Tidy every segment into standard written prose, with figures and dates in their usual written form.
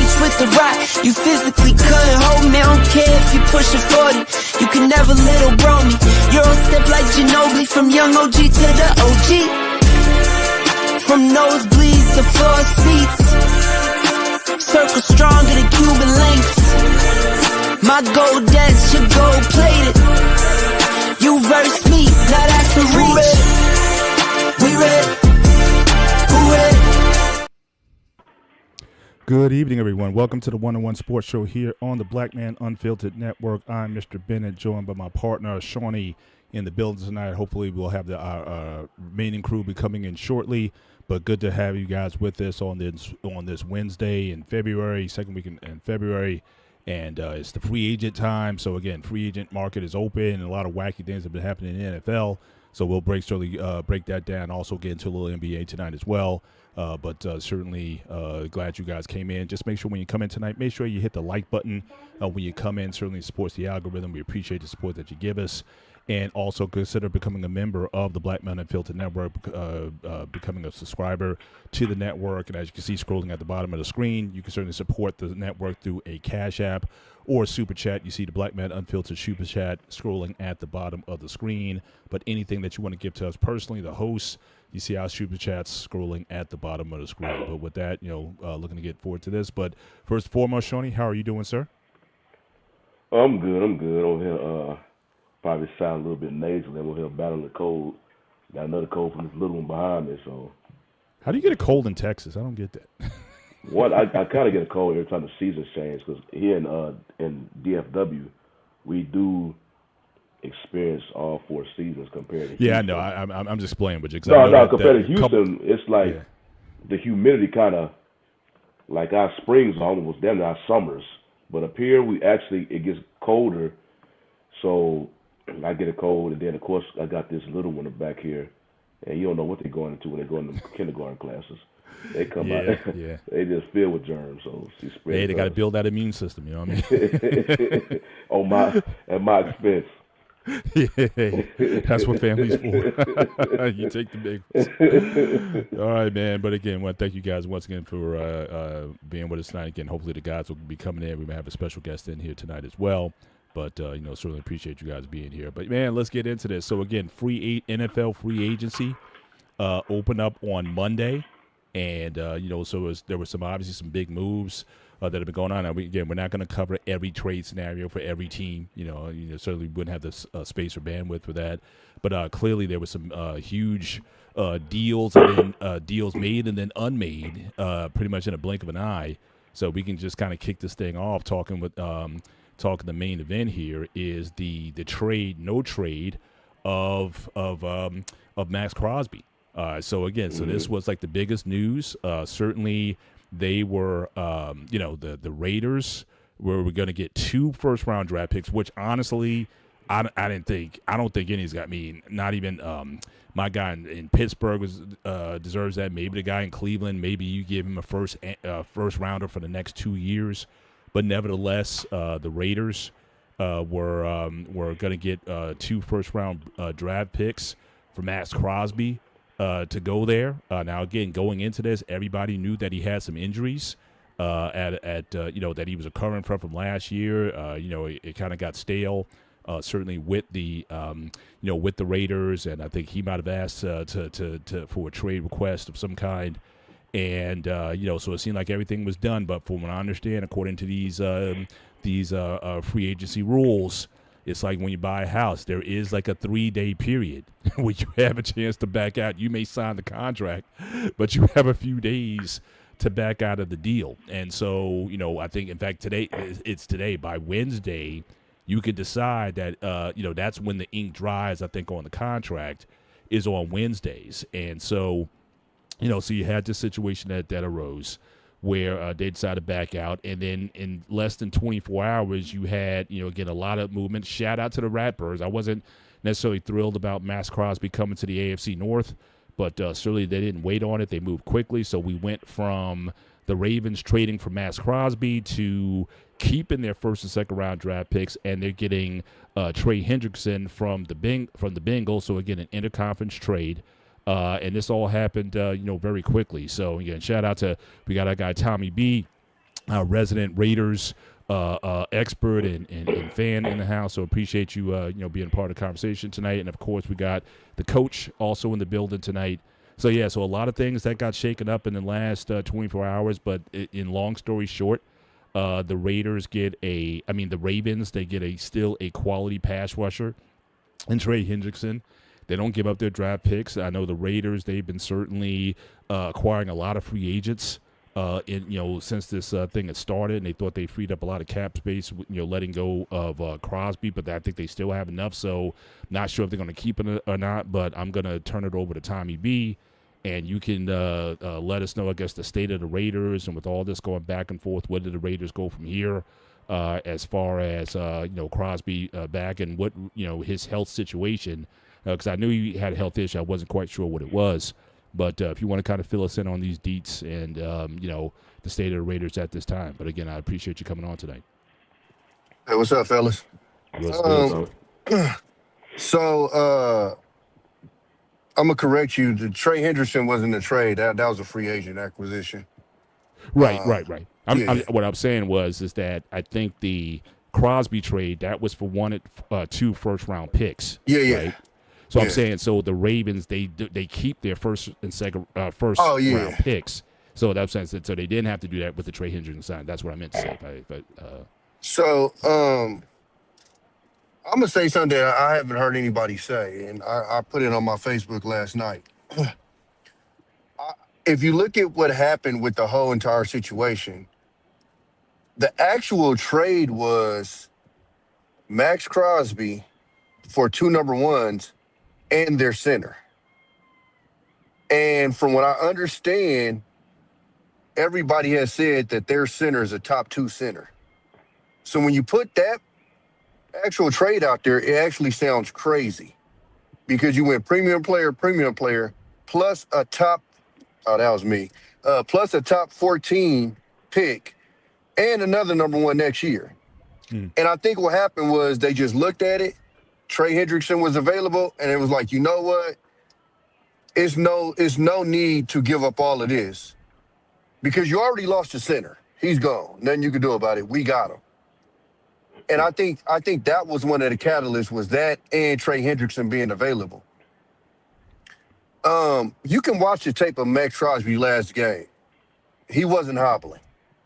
reach with the rock. You physically couldn't hold me. I don't care if you pushing 40. You can never little bro me. Euro step like Ginobili, from young OG to the OG. From nosebleeds to floor seats. Circle stronger than Cuban links. My gold dance, your gold plated. You verse me, now that's the reach. We ready. Who ready? Good evening, everyone. Welcome to the One-on-One Sports Show here on the Black Man Unfiltered Network. I'm Mr. Bennett, joined by my partner, Shawnee, in the building tonight. Hopefully, we'll have our remaining crew be coming in shortly. But good to have you guys with us on this Wednesday in February, second week in February. And it's the free agent time. So, again, free agent market is open, and a lot of wacky things have been happening in the NFL. So we'll certainly break that down, also get into a little NBA tonight as well. But certainly glad you guys came in. Just make sure when you come in tonight, make sure you hit the like button when you come in. Certainly supports the algorithm. We appreciate the support that you give us. And also consider becoming a member of the Black Man Unfiltered Network, becoming a subscriber to the network. And as you can see scrolling at the bottom of the screen, you can certainly support the network through a Cash App or Super Chat. You see the Black Man Unfiltered Super Chat scrolling at the bottom of the screen. But anything that you want to give to us personally, the hosts, you see our Super Chats scrolling at the bottom of the screen. But with that, looking to get forward to this. But first and foremost, Shawnee, how are you doing, sir? I'm good over here. Probably sound a little bit nasally. I'm over here battling the cold. Got another cold from this little one behind me. So, how do you get a cold in Texas? I don't get that. I kind of get a cold every time the seasons change, because here in DFW, we do experience all 4 seasons compared to Houston. Yeah, I know. I'm just playing with you. No, compared to Houston, it's like the humidity kind of, like our springs almost damn near our summers. But up here, it gets colder. So I get a cold, and then, of course, I got this little one back here, and you don't know what they're going into when they go into kindergarten classes. They come out, they just filled with germs. So she spreads. Hey, they got to build that immune system, you know what I mean? At my expense. Yeah, that's what family's for. You take the big ones. All right, man. But again, I want to thank you guys once again for being with us tonight. Again, hopefully the guys will be coming in. We may have a special guest in here tonight as well. But, certainly appreciate you guys being here. But, man, let's get into this. So, again, NFL free agency opened up on Monday. And, there were obviously some big moves that have been going on. Now, we're not going to cover every trade scenario for every team. Certainly wouldn't have the space or bandwidth for that. But clearly there were some huge deals, and then deals made and then unmade pretty much in a blink of an eye. So we can just kind of kick this thing off talking the main event here is the no trade of Maxx Crosby. So this was like the biggest news. Certainly they were, the Raiders were going to get 2 first-round draft picks, which honestly I don't think any's got me. Not even my guy in Pittsburgh deserves that. Maybe the guy in Cleveland. Maybe you give him a first rounder for the next 2 years. But nevertheless, the Raiders were going to get 2 first-round draft picks for Maxx Crosby to go there. Now, again, going into this, everybody knew that he had some injuries that he was recovering from last year. It kind of got stale, certainly with the Raiders, and I think he might have asked for a trade request of some kind. And, so it seemed like everything was done. But from what I understand, according to these free agency rules, it's like when you buy a house, there is like a 3-day period where you have a chance to back out. You may sign the contract, but you have a few days to back out of the deal. And so, I think, in fact, today, by Wednesday, you could decide that, that's when the ink dries, I think, on the contract is on Wednesdays. And so, so you had this situation that arose where they decided to back out. And then in less than 24 hours, you had, again, a lot of movement. Shout out to the Ratbirds. I wasn't necessarily thrilled about Maxx Crosby coming to the AFC North, but certainly they didn't wait on it. They moved quickly. So we went from the Ravens trading for Maxx Crosby to keeping their first and second round draft picks, and they're getting Trey Hendrickson from the Bengals. So again, an interconference trade. And this all happened, very quickly. So, again, shout out to, we got our guy Tommy B our resident Raiders expert and fan in the house. So appreciate you being part of the conversation tonight. And of course, we got the coach also in the building tonight. So yeah, so a lot of things that got shaken up in the last 24 hours. But in long story short, the Ravens they get still a quality pass rusher in Trey Hendrickson. They don't give up their draft picks. I know the Raiders, they've been certainly acquiring a lot of free agents since this thing had started, and they thought they freed up a lot of cap space, letting go of Crosby, but I think they still have enough. So not sure if they're going to keep it or not, but I'm going to turn it over to Tommy B, and you can let us know, I guess, the state of the Raiders, and with all this going back and forth, where did the Raiders go from here as far as Crosby back and what his health situation. Because I knew he had a health issue. I wasn't quite sure what it was. But if you want to kind of fill us in on these deets and, the state of the Raiders at this time. But, again, I appreciate you coming on tonight. Hey, what's up, fellas? So I'm going to correct you. The Trey Hendrickson wasn't a trade. That was a free agent acquisition. Right. What I'm saying is that I think the Crosby trade, that was for 2 first-round picks. Yeah. Right? So I'm saying, so the Ravens, they keep their first and second round picks. So that's sense that so they didn't have to do that with the Trey Hendrickson sign. That's what I meant to say. So I'm gonna say something that I haven't heard anybody say, and I put it on my Facebook last night. If you look at what happened with the whole entire situation, the actual trade was Maxx Crosby for 2 number 1s. And their center. And from what I understand, everybody has said that their center is a top 2 center. So when you put that actual trade out there, it actually sounds crazy because you went premium player, plus a top, plus a top 14 pick and another number 1 next year. And I think what happened was they just looked at it. Trey Hendrickson was available, and it was like, you know what? It's no need to give up all of this because you already lost your center. He's gone. Nothing you can do about it. We got him. And I think that was one of the catalysts was that and Trey Hendrickson being available. You can watch the tape of Maxx Crosby last game. He wasn't hobbling.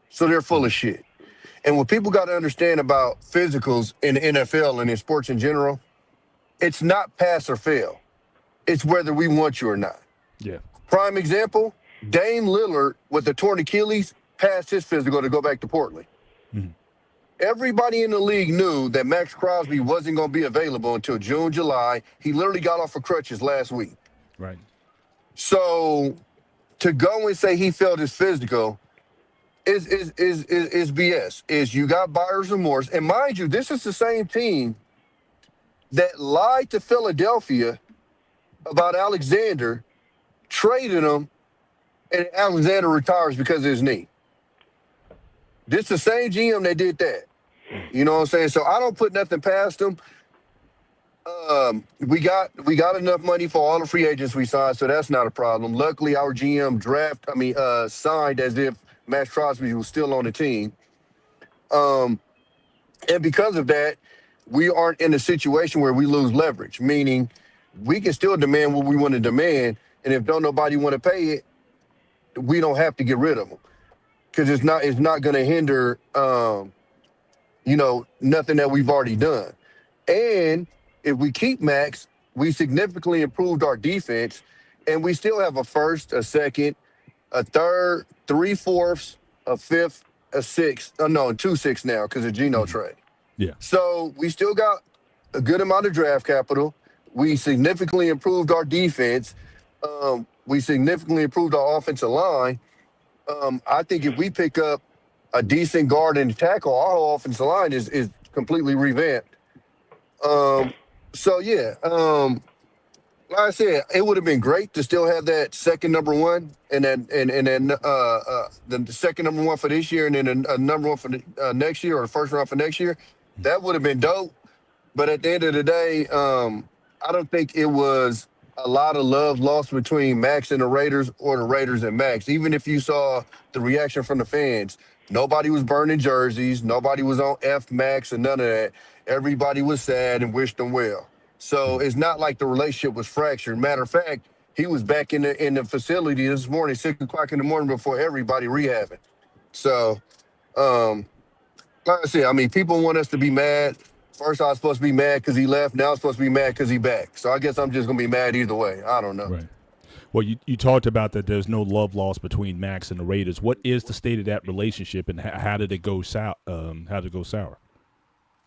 So they're full of shit. And what people got to understand about physicals in the NFL and in sports in general, it's not pass or fail. It's whether we want you or not. Yeah. Prime example, Dame Lillard with the torn Achilles passed his physical to go back to Portland. Mm-hmm. Everybody in the league knew that Maxx Crosby wasn't going to be available until June, July. He literally got off of crutches last week. Right. So to go and say he failed his physical is BS. Is you got buyer's remorse. And mind you, this is the same team that lied to Philadelphia about Alexander, traded him, and Alexander retires because of his knee. This is the same GM that did that. You know what I'm saying? So I don't put nothing past them. We got enough money for all the free agents we signed, so that's not a problem. Luckily, our GM signed as if Maxx Crosby was still on the team. And because of that, we aren't in a situation where we lose leverage, meaning we can still demand what we want to demand, and if don't nobody want to pay it, we don't have to get rid of them because it's not going to hinder, nothing that we've already done. And if we keep Max, we significantly improved our defense, and we still have a first, a second, a third, 3/4, a fifth, a sixth. Oh, no, 2 6 now because of Geno trade. Yeah. So we still got a good amount of draft capital. We significantly improved our defense. We significantly improved our offensive line. I think if we pick up a decent guard and tackle, our whole offensive line is completely revamped. Like I said, it would have been great to still have that second number 1 and then the second number 1 for this year and then a number 1 for the, next year or the first round for next year. That would have been dope. But at the end of the day, I don't think it was a lot of love lost between Max and the Raiders or the Raiders and Max. Even if you saw the reaction from the fans, Nobody was burning jerseys. Nobody was on Max and none of that. Everybody was sad and wished him well. So it's not like the relationship was fractured. Matter of fact, he was back in the facility this morning, 6 o'clock in the morning before everybody rehabbing. So, like I said, I mean, people want us to be mad. First, I was supposed to be mad because he left. Now I'm supposed to be mad because he back. So I guess I'm just gonna be mad either way. I don't know. Right. Well, you talked about that there's no love lost between Maxx and the Raiders. What is the state of that relationship, and how did it go sour? How did it go sour?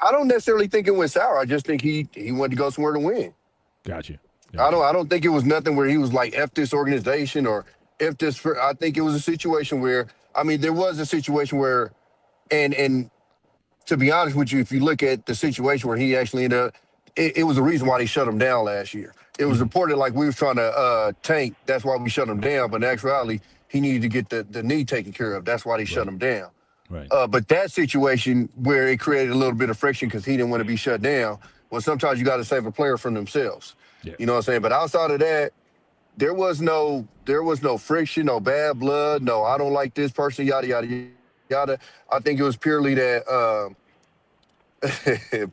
I don't necessarily think it went sour. I just think he wanted to go somewhere to win. Gotcha. I don't think it was nothing where he was like F this organization or F this. I think it was a situation where, I mean, there was a situation where, and to be honest with you, if you look at the situation where he actually ended up, it was the reason why they shut him down last year. It was reported like we was trying to tank. That's why we shut him down. But in actuality, he needed to get the knee taken care of. That's why they shut him down. Right. But that situation where it created a little bit of friction because he didn't want to be shut down, well, sometimes you got to save a player from themselves. Yeah. You know what I'm saying? But outside of that, there was no friction, no bad blood, no I don't like this person, yada yada yada. I think it was purely that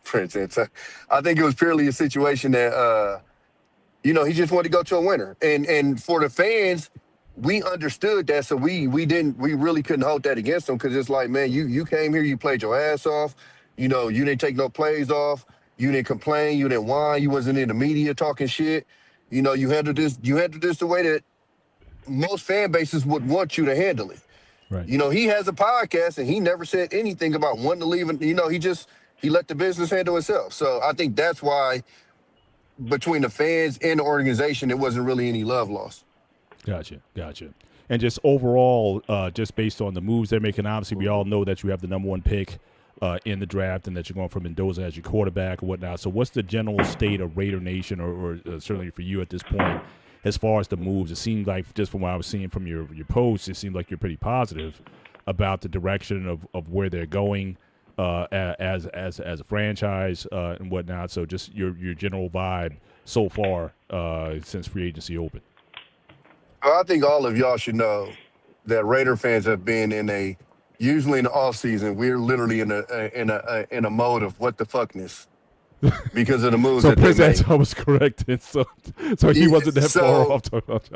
Prince. I think it was purely a situation that he just wanted to go to a winner, and for the fans, we understood that, so we really couldn't hold that against them because it's like, man, you came here, you played your ass off, you didn't take no plays off, you didn't complain, you didn't whine, you wasn't in the media talking shit, you handled this the way that most fan bases would want you to handle it. Right. He has a podcast and he never said anything about wanting to leave, and he let the business handle itself. So I think that's why between the fans and the organization, there wasn't really any love lost. Gotcha. And just overall, just based on the moves they're making, obviously we all know that you have the number one pick in the draft and that you're going for Mendoza as your quarterback and whatnot. So what's the general state of Raider Nation or certainly for you at this point as far as the moves? It seems like, just from what I was seeing from your posts, it seems like you're pretty positive about the direction of where they're going as a franchise and whatnot. So just your general vibe so far since free agency opened. I think all of y'all should know that Raider fans have been usually in the off season, we're literally in a mode of what the fuckness because of the moves so that they Prince make. was corrected. So he wasn't that far off.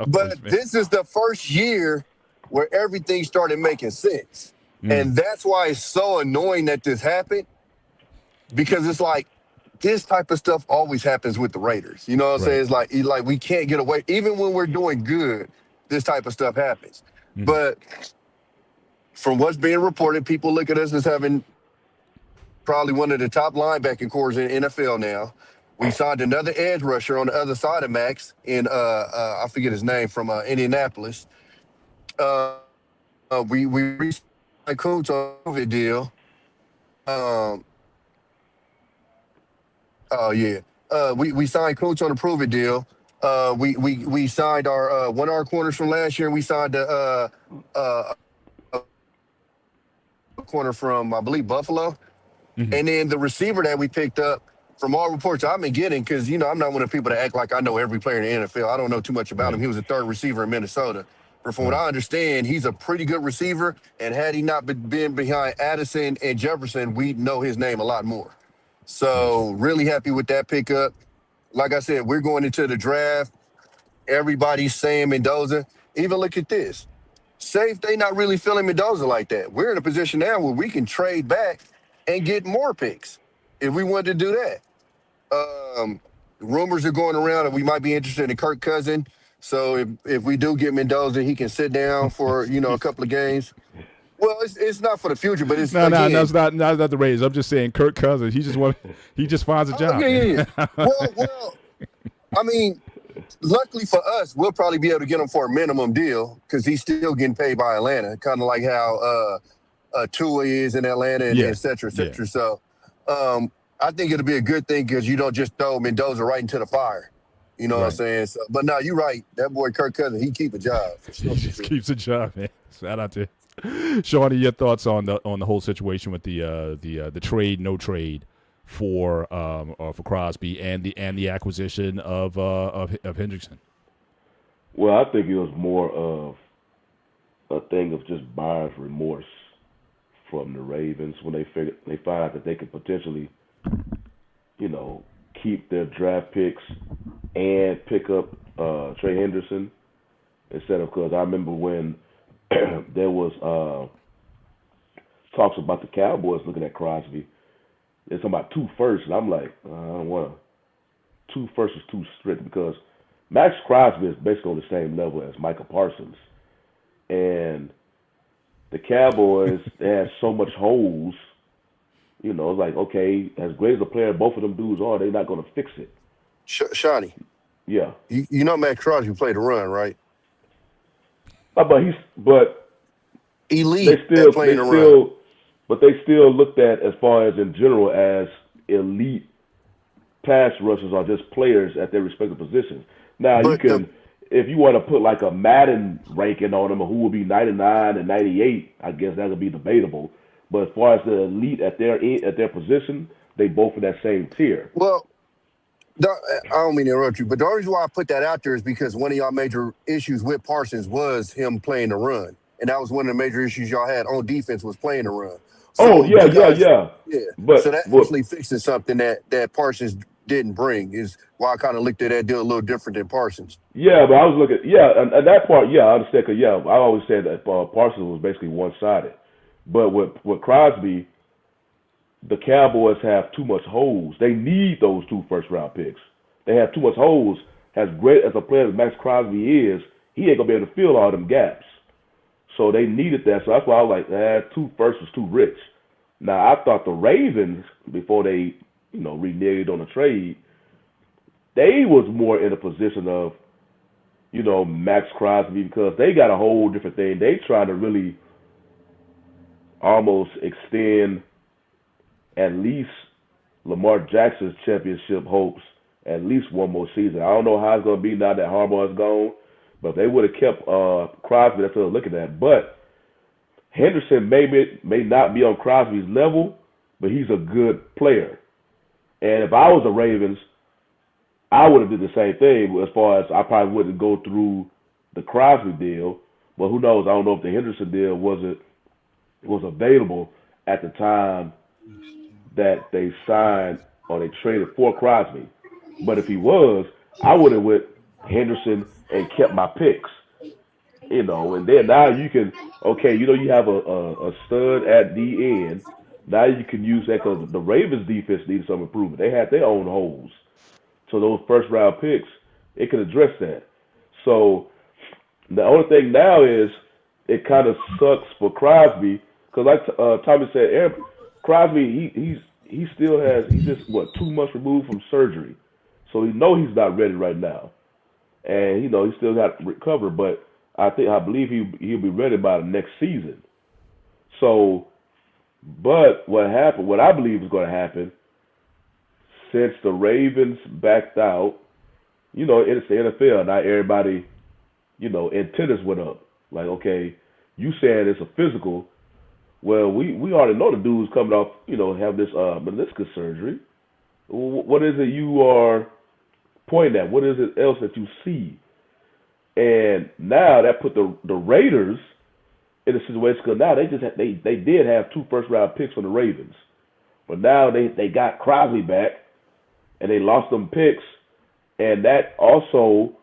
But this is the first year where everything started making sense. And that's why it's so annoying that this happened, because it's like this type of stuff always happens with the Raiders. You know what I'm saying? It's like we can't get away. Even when we're doing good, this type of stuff happens. But from what's being reported, people look at us as having probably one of the top linebacking cores in the NFL now. We signed another edge rusher on the other side of Maxx in I forget his name, from Indianapolis. We re-signed Cooch on a COVID deal. We signed Cooch on a prove-it deal. We signed our one of our corners from last year. We signed a corner from, I believe, Buffalo. And then the receiver that we picked up, from all reports I've been getting, because, I'm not one of the people that act like I know every player in the NFL. I don't know too much about him. He was a third receiver in Minnesota. But from what I understand, he's a pretty good receiver. And had he not been behind Addison and Jefferson, we'd know his name a lot more. So really happy with that pickup. Like I said, we're going into the draft. Everybody's saying Mendoza. Even look at this. Say if they not really feeling Mendoza like that. We're in a position now where we can trade back and get more picks if we wanted to do that. Rumors are going around that we might be interested in Kirk Cousins. So if we do get Mendoza, he can sit down for, a couple of games. Well, it's not for the future, but it's no, it's not the Raiders. I'm just saying Kirk Cousins. He just finds a job. Yeah. well, I mean, luckily for us, we'll probably be able to get him for a minimum deal because he's still getting paid by Atlanta, kind of like how Tua is in Atlanta, and et cetera, et cetera. So I think it'll be a good thing because you don't just throw Mendoza right into the fire. You know what I'm saying? So, but no, you're right. That boy Kirk Cousins, he keep a job. He just keeps a job, man. Shout out to Shawnee. Your thoughts on the whole situation with the trade, no trade for Crosby and the acquisition of Hendrickson? Well, I think it was more of a thing of just buyer's remorse. from the Ravens when they find out that they could potentially, keep their draft picks and pick up Trey Henderson instead of, because I remember when there was talks about the Cowboys looking at Crosby. They're talking about 2 firsts, and I'm like, I don't want to. 2 firsts is too strict because Maxx Crosby is basically on the same level as Michael Parsons. And the Cowboys, they have so much holes. It's like, okay, as great as a player both of them dudes are, they're not going to fix it. Shawnee. Yeah. You know Maxx Crosby played the run, right? But elite at playing the run. But they still looked at, as far as in general, as elite pass rushers are just players at their respective positions. Now, if you want to put like a Madden ranking on them, who would be 99 and 98, I guess that would be debatable. But as far as the elite at their position, they both in that same tier. Well, I don't mean to interrupt you, but the only reason why I put that out there is because one of y'all major issues with Parsons was him playing the run. And that was one of the major issues y'all had on defense was playing the run. So yeah. So that actually fixes something that Parsons didn't bring is why I kind of looked at that deal a little different than Parsons. Yeah, but I was looking, and that part, I understand, because, I always said that Parsons was basically one-sided. But with Crosby, the Cowboys have too much holes. They need those 2 first-round picks. They have too much holes. As great as a player as Maxx Crosby is, he ain't going to be able to fill all them gaps. So they needed that. So that's why I was like, 2 firsts was too rich. Now, I thought the Ravens, before they, reneged on the trade, they was more in a position of, Maxx Crosby, because they got a whole different thing. They trying to really almost extend at least Lamar Jackson's championship hopes at least one more season. I don't know how it's going to be now that Harbaugh's gone, but if they would have kept Crosby, that's what I'm looking at. But Henderson may not be on Crosby's level, but he's a good player. And if I was the Ravens, I would have did the same thing as far as I probably wouldn't go through the Crosby deal. But who knows? I don't know if the Henderson deal was available at the time that they signed or they traded for Crosby. But if he was, I would have went Henderson and kept my picks. And then now you can, you have a stud at the end. Now you can use that because the Ravens defense needed some improvement. They had their own holes. So those first-round picks, it can address that. So the only thing now is it kind of sucks for Crosby because like Tommy said, Crosby, he's just, 2 months removed from surgery. So he's not ready right now. And, he still got to recover, but I believe he'll be ready by the next season. So, but what I believe is going to happen, since the Ravens backed out, it's the NFL, not everybody, antennas went up. Like, okay, you saying it's a physical. Well, we already know the dude's coming off, have this meniscus surgery. What is it you are pointing at? What is it else that you see? And now that put the Raiders in a situation because now they did have 2 first-round picks from the Ravens. But now they got Crosby back, and they lost them picks, and that also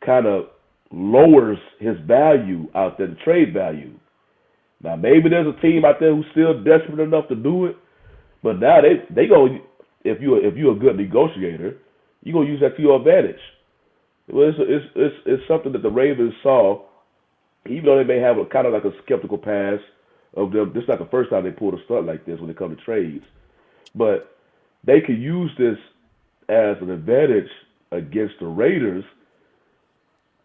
kind of lowers his value out there, the trade value. Now, maybe there's a team out there who's still desperate enough to do it, but now they go, if you're a good negotiator, you're going to use that to your advantage. Well, it's something that the Ravens saw, even though they may have a kind of like a skeptical past of them. This is not the first time they pulled a stunt like this when it comes to trades. But they could use this as an advantage against the Raiders.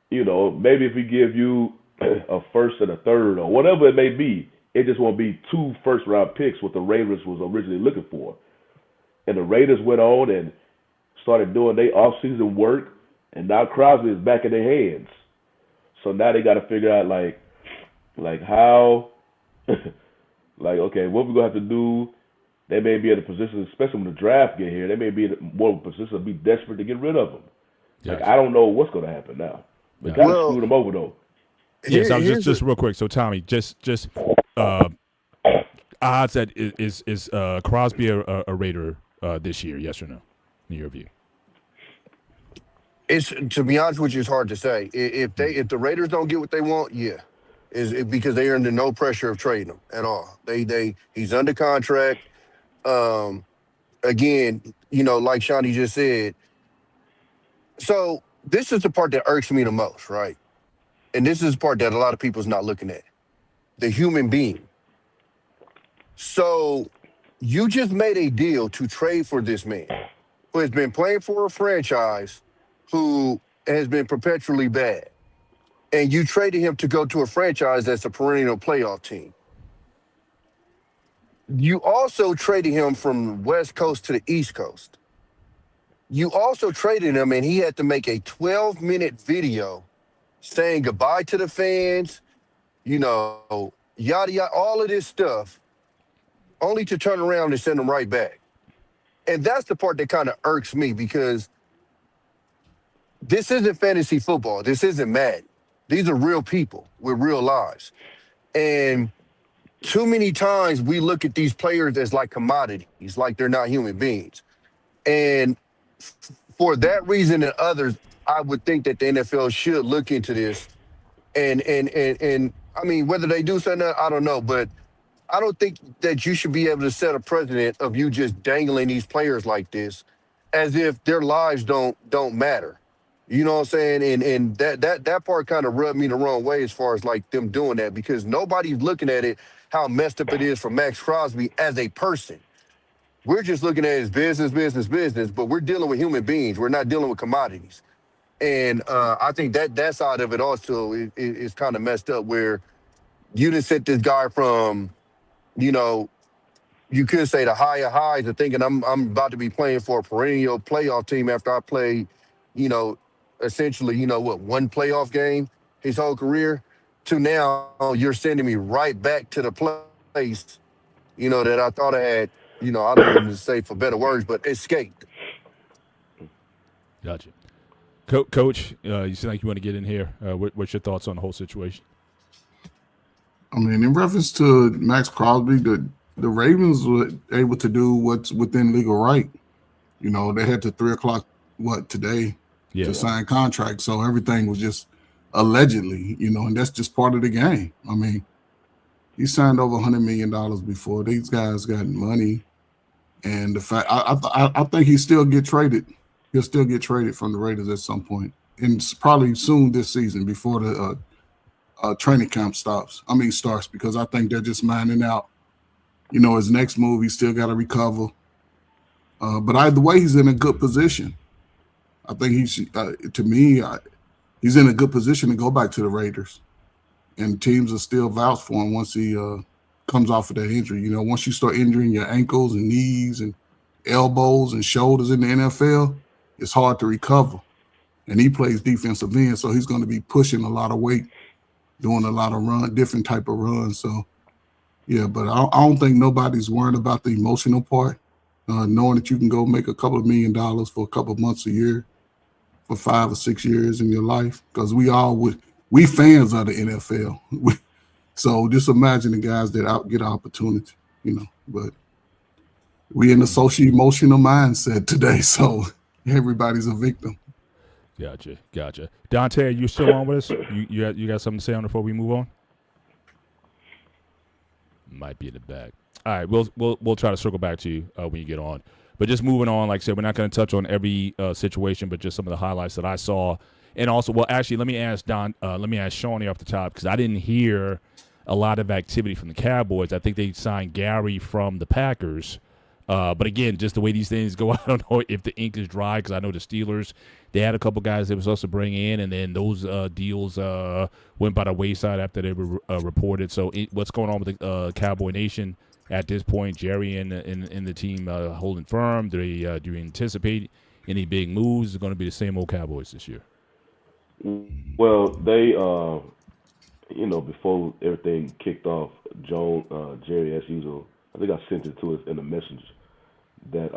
Maybe if we give you a first and a third or whatever it may be, it just won't be 2 first-round picks what the Raiders was originally looking for. And the Raiders went on and started doing their off-season work, and now Crosby is back in their hands. So now they got to figure out, like how, okay, what we're going to have to do. They may be in a position, especially when the draft get here, they may be in more of a position to be desperate to get rid of them. Yes. I don't know what's going to happen now. But kind of screwed them over, though. Yes, just real quick. So, Tommy, just odds that is Crosby a Raider this year? Yes or no? In your view, It's to be honest with you, it's hard to say. If the Raiders don't get what they want, yeah, because they are under no pressure of trading him at all. He's under contract. Um, Again, like Shawnee just said. So this is the part that irks me the most, right? And this is the part that a lot of people's not looking at: the human being. So you just made a deal to trade for this man who has been playing for a franchise who has been perpetually bad. And you traded him to go to a franchise that's a perennial playoff team. You also traded him from the West Coast to the East Coast. You also traded him, and he had to make a 12-minute video saying goodbye to the fans, yada, yada, all of this stuff, only to turn around and send him right back. And that's the part that kind of irks me because this isn't fantasy football. This isn't Madden. These are real people with real lives. And too many times we look at these players as like commodities, like they're not human beings. And for that reason and others, I would think that the NFL should look into this. And I mean, whether they do something, I don't know. But I don't think that you should be able to set a precedent of you just dangling these players like this as if their lives don't matter. You know what I'm saying? And that part kind of rubbed me the wrong way as far as like them doing that because nobody's looking at it how messed up it is for Maxx Crosby as a person. We're just looking at it as business, but we're dealing with human beings. We're not dealing with commodities. And I think that side of it also is kind of messed up where you done sent this guy from, you could say the higher highs of thinking I'm about to be playing for a perennial playoff team after I played, essentially, one playoff game his whole career, to now you're sending me right back to the place, that I thought I had, I don't want to say for better words, but escaped. Gotcha. Coach, you seem like you want to get in here. What's your thoughts on the whole situation? I mean, in reference to Maxx Crosby, the Ravens were able to do what's within legal right. They had to 3:00 today to sign contracts, so everything was just allegedly, and that's just part of the game. I mean, he signed over $100 million before. These guys got money, and the fact I think he still get traded. He'll still get traded from the Raiders at some point, and it's probably soon this season before the training camp starts, because I think they're just minding out, his next move. He's still got to recover. But either way, he's in a good position. I think he's in a good position to go back to the Raiders. And teams will still vouch for him once he comes off of that injury. Once you start injuring your ankles and knees and elbows and shoulders in the NFL, it's hard to recover. And he plays defensive end, so he's going to be pushing a lot of weight, doing a lot of different type of runs. So, yeah, but I don't think nobody's worried about the emotional part, knowing that you can go make a couple of $1 million for a couple of months a year for 5 or 6 years in your life, because we fans of the NFL. So just imagine the guys that get opportunity, but we in the social emotional mindset today, so everybody's a victim. Gotcha. Dante, are you still on with us? You got something to say on before we move on? Might be in the back. All right, we'll try to circle back to you when you get on. But just moving on, like I said, we're not going to touch on every situation, but just some of the highlights that I saw. And also, well, actually, let me ask Shawnee off the top, because I didn't hear a lot of activity from the Cowboys. I think they signed Gary from the Packers. But again, just the way these things go, I don't know if the ink is dry, because I know the Steelers, they had a couple guys they were supposed to bring in, and then those deals went by the wayside after they were reported. So what's going on with the Cowboy Nation at this point? Jerry and the team holding firm? Do you anticipate any big moves? Is it going to be the same old Cowboys this year? Well, they, before everything kicked off, Jerry, as usual, I think I sent it to us in a message that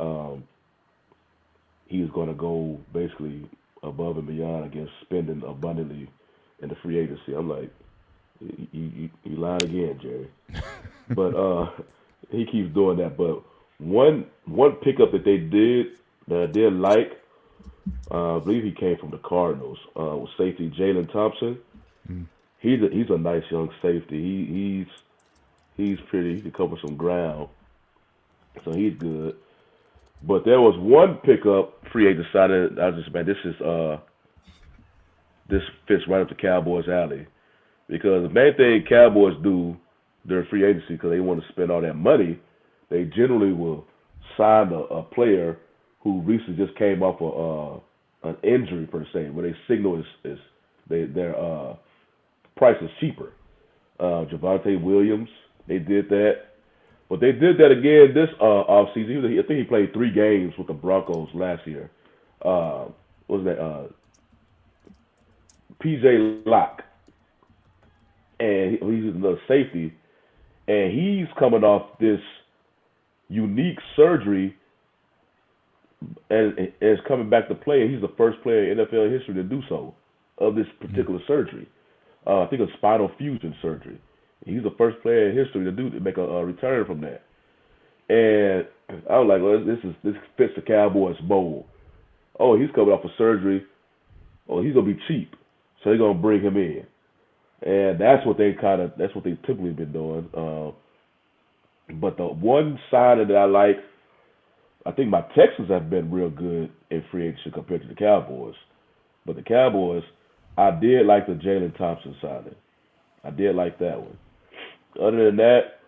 he was going to go basically above and beyond against spending abundantly in the free agency. I'm like, you lied again, Jerry. But he keeps doing that. But one pickup that they did that I did like, I believe he came from the Cardinals, was safety Jalen Thompson. Mm. He's a nice young safety. He's pretty. He can cover some ground, so he's good. But there was one pickup free agent decided. I was just, man, this fits right up the Cowboys' alley, because the main thing Cowboys do during free agency, because they want to spend all that money, they generally will sign a player who recently just came off an injury per se, where they signal their price is cheaper. Javonte Williams, they did that. But they did that again this offseason. I think he played 3 games with the Broncos last year. What was that? P.J. Locke. And he's another safety. And he's coming off this unique surgery and is coming back to play. And he's the first player in NFL history to do so, of this particular surgery. I think a spinal fusion surgery. He's the first player in history to make a return from that. And I was like, well, this fits the Cowboys mold. Oh, he's coming off a surgery. Oh, he's gonna be cheap, so they're gonna bring him in. And that's what they've typically been doing. But the one signing that I like, I think my Texans have been real good in free agency compared to the Cowboys. But the Cowboys, I did like the Jalen Thompson signing. I did like that one. Other than that,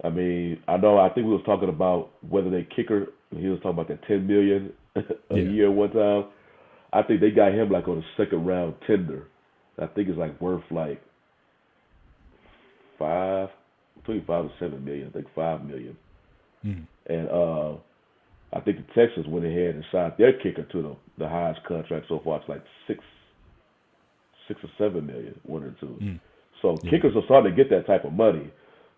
I mean, I think we was talking about whether they kicker. He was talking about that $10 million a year one time. I think they got him like on a second round tender. I think it's like worth like between 5 and 7 million. I think 5 million. Mm. And I think the Texans went ahead and signed their kicker to the highest contract so far. It's like 6 or 7 million, 1 or 2. Mm. So kickers are starting to get that type of money.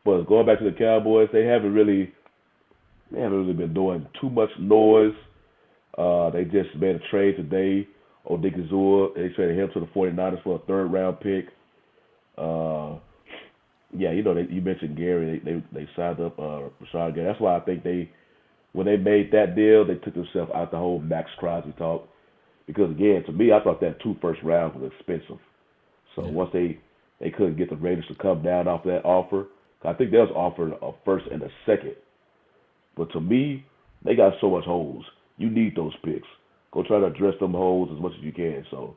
But going back to the Cowboys, they haven't really been doing too much noise. They just made a trade today. Odigizua, they traded him to the 49ers for a 3rd round pick. You mentioned Gary. They signed up Rashawn Gary. That's why I think when they made that deal, they took themselves out the whole Maxx Crosby talk. Because again, to me, I thought that 2 first rounds was expensive. So once they couldn't get the Raiders to come down off that offer, I think they was offered a 1st and a 2nd. But to me, they got so much holes. You need those picks. Go try to address them holes as much as you can. So,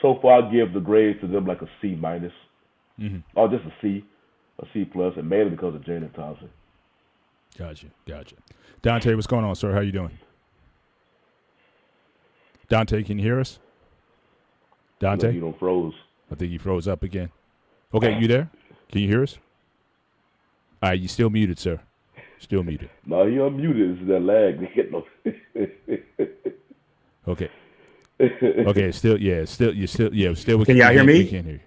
so far I give the grades to them like a C minus, or just a C plus, and mainly because of Jalen Thompson. Gotcha. Dante, what's going on, sir? How you doing? Dante, can you hear us? Dante? You don't froze. I think you froze up again. Okay, you there? Can you hear us? All right, you still muted, sir. Still muted. No, he unmuted. It's that lag. Okay. Okay, still. Can y'all hear me? We can hear you.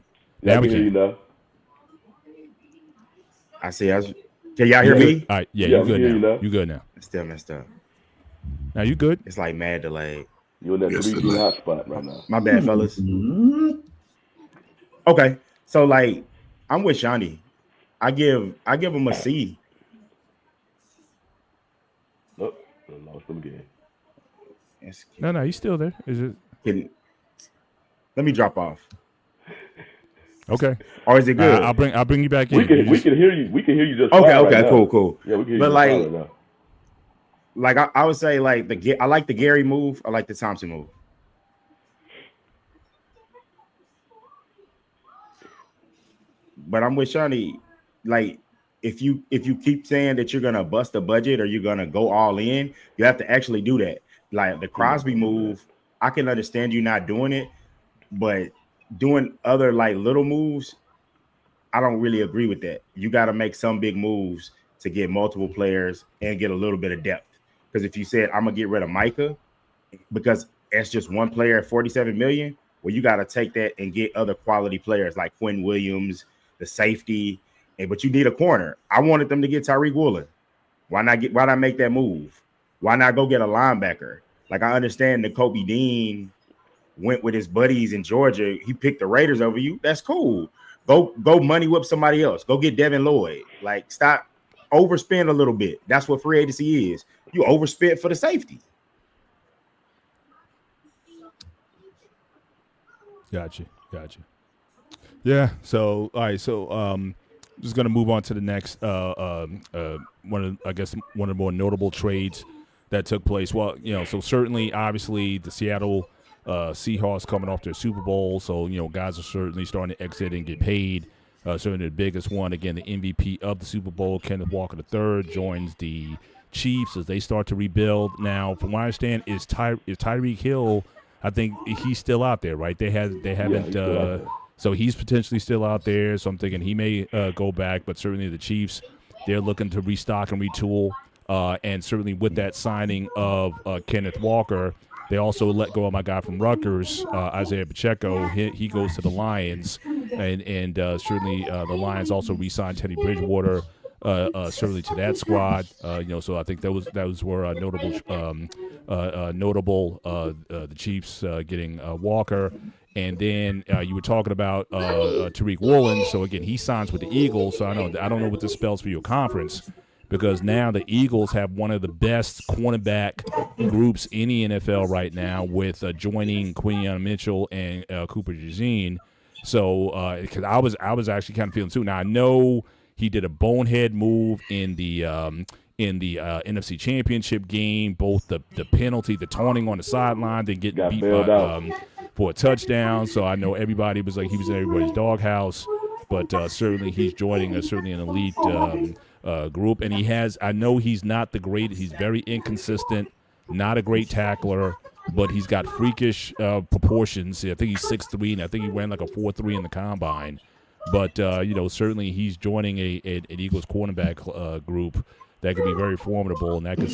Now we can hear you now. I see. Can y'all hear me? All right. Yeah, you good now. You good now. It's still messed up. Now you good? It's like mad delayed. You're in that 3G hotspot right now. My bad, fellas. Okay, so like I'm with Shani. I give him a C. Oh, I lost him again. No, he's still there. Is it? Let me drop off. Okay. Or is it good? I'll bring you back in. We can hear you. We can hear you just okay. fine Okay. right Cool. Yeah, we can hear but you like, fine right now. Like I would say, like I like the Gary move. I like the Thompson move. But I'm with Shani. Like, if you keep saying that you're gonna bust the budget or you're gonna go all in, you have to actually do that. Like the Crosby move, I can understand you not doing it, but doing other like little moves, I don't really agree with that. You got to make some big moves to get multiple players and get a little bit of depth. Because if you said I'm gonna get rid of Micah because it's just one player at $47 million, well, you got to take that and get other quality players like Quinn Williams, the safety, but you need a corner. I wanted them to get Tyreek Woolen. Why not make that move? Why not go get a linebacker? Like, I understand that Kobe Dean went with his buddies in Georgia. He picked the Raiders over you. That's cool. Go money whip somebody else. Go get Devin Lloyd. Like, stop overspend a little bit. That's what free agency is. You overspend for the safety. Gotcha. Yeah. So all right. So just gonna move on to the next one of the more notable trades that took place. Well, so certainly, obviously, the Seattle Seahawks coming off their Super Bowl, so guys are certainly starting to exit and get paid. Certainly, the biggest one, again, the MVP of the Super Bowl, Kenneth Walker III, joins the Chiefs as they start to rebuild. Now, from what I understand, is Tyreek Hill. I think he's still out there, right? They haven't. So he's potentially still out there. So I'm thinking he may go back, but certainly the Chiefs, they're looking to restock and retool. And certainly with that signing of Kenneth Walker, they also let go of my guy from Rutgers, Isaiah Pacheco. He goes to the Lions, and certainly the Lions also re-signed Teddy Bridgewater, certainly to that squad. So I think those were notable. The Chiefs getting Walker. And then you were talking about Tariq Woolen. So again, he signs with the Eagles. So I don't know what this spells for your conference, because now the Eagles have one of the best cornerback groups in the NFL right now, with joining Quinyon Mitchell and Cooper DeJean. So because I was actually kind of feeling too. Now I know he did a bonehead move in the NFC Championship game, both the penalty, the taunting on the sideline, then getting beat by, for a touchdown. So I know everybody was like, he was in everybody's doghouse, but certainly he's joining certainly an elite group. And I know he's not the greatest. He's very inconsistent, not a great tackler, but he's got freakish proportions. I think he's 6'3", and I think he ran like a 4.3 in the combine. But, certainly he's joining an Eagles cornerback group that could be very formidable, and that could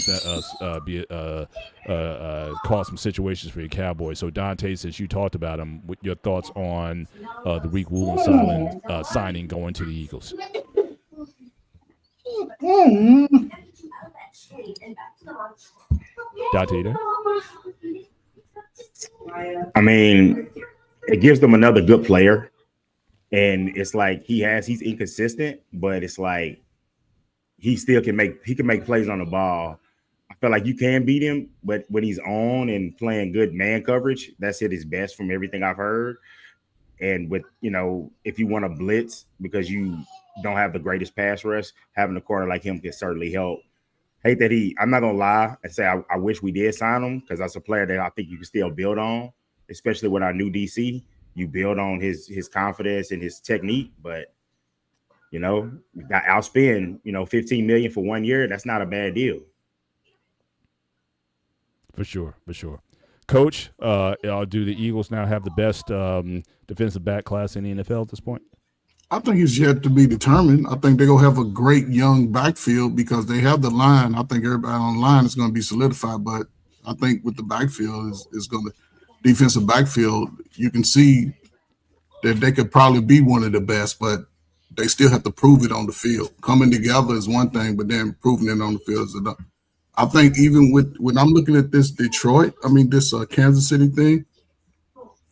cause some situations for your Cowboys. So, Dante, since you talked about him, what your thoughts on the Tariq Woolen signing going to the Eagles? Dante, there? I mean, it gives them another good player. And it's like he's inconsistent, but it's like he still can make plays on the ball. I feel like you can beat him, but when he's on and playing good man coverage, that's at his best from everything I've heard. And with, if you want to blitz because you don't have the greatest pass rush, having a corner like him can certainly help. Hate that I'm not going to lie and say I wish we did sign him, because that's a player that I think you can still build on, especially with our new DC. You build on his confidence and his technique, but you got outspend, $15 million for 1 year. That's not a bad deal. For sure. Coach, do the Eagles now have the best defensive back class in the NFL at this point? I think it's yet to be determined. I think they're going to have a great young backfield because they have the line. I think everybody on the line is going to be solidified, but I think with the backfield is going to defensive backfield, you can see that they could probably be one of the best, but they still have to prove it on the field. Coming together is one thing, but then proving it on the field is another. I think even when I'm looking at this Kansas City thing,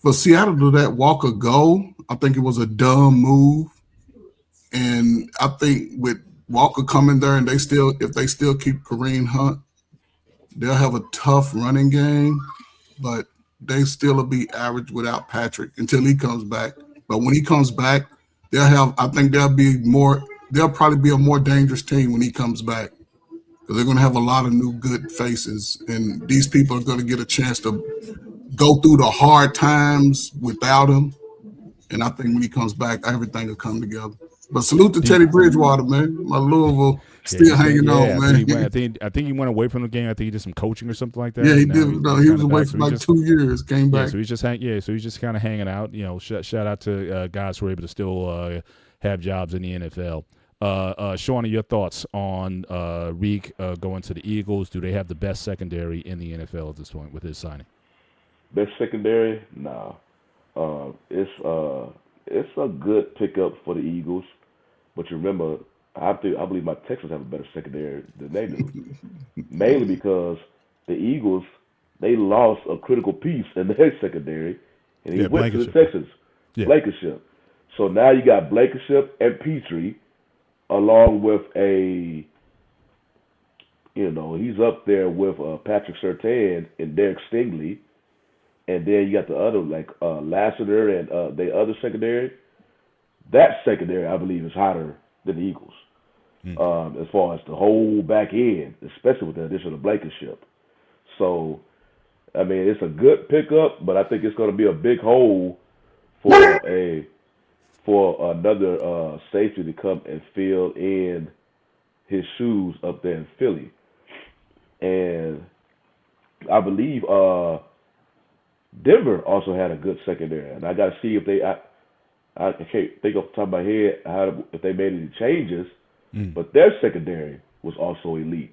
for Seattle to let Walker go, I think it was a dumb move. And I think with Walker coming there and if they still keep Kareem Hunt, they'll have a tough running game, but they still will be average without Patrick until he comes back. But when he comes back, they'll probably be a more dangerous team when he comes back, because they're going to have a lot of new good faces, and these people are going to get a chance to go through the hard times without him. And I think when he comes back, everything will come together. But salute to Teddy Bridgewater, man. My Louisville still hanging on, man. I think he went away from the game. I think he did some coaching or something like that. Yeah, he did. No, he was away for like 2 years. Came back. So he's just kind of hanging out. Shout out to guys who are able to still have jobs in the NFL. Shauna, your thoughts on Reek going to the Eagles? Do they have the best secondary in the NFL at this point with his signing? Best secondary? Nah. It's a good pickup for the Eagles, but you remember, I believe my Texans have a better secondary than they do, mainly because the Eagles, they lost a critical piece in their secondary, and he went to the Texans, Blankenship. So now you got Blankenship and Petrie, along with a You know, he's up there with Patrick Surtain and Derek Stingley, and then you got the other like Lassiter and the other secondary. That secondary, I believe, is hotter than the Eagles as far as the whole back end, especially with the addition of Blankenship. So, I mean, it's a good pickup, but I think it's going to be a big hole for another safety to come and fill in his shoes up there in Philly. And I believe Denver also had a good secondary, and I got to see if they. I can't think off the top of my head if they made any changes, but their secondary was also elite.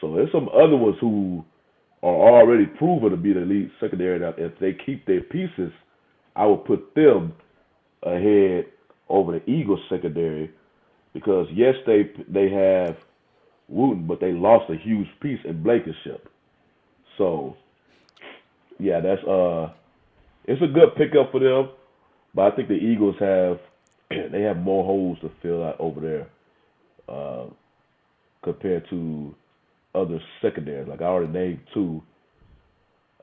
So there's some other ones who are already proven to be the elite secondary. Now, if they keep their pieces, I would put them ahead over the Eagles secondary because yes, they have Wooten, but they lost a huge piece in Blankenship. So yeah, that's it's a good pickup for them. But I think the Eagles have more holes to fill out over there compared to other secondaries. Like I already named two.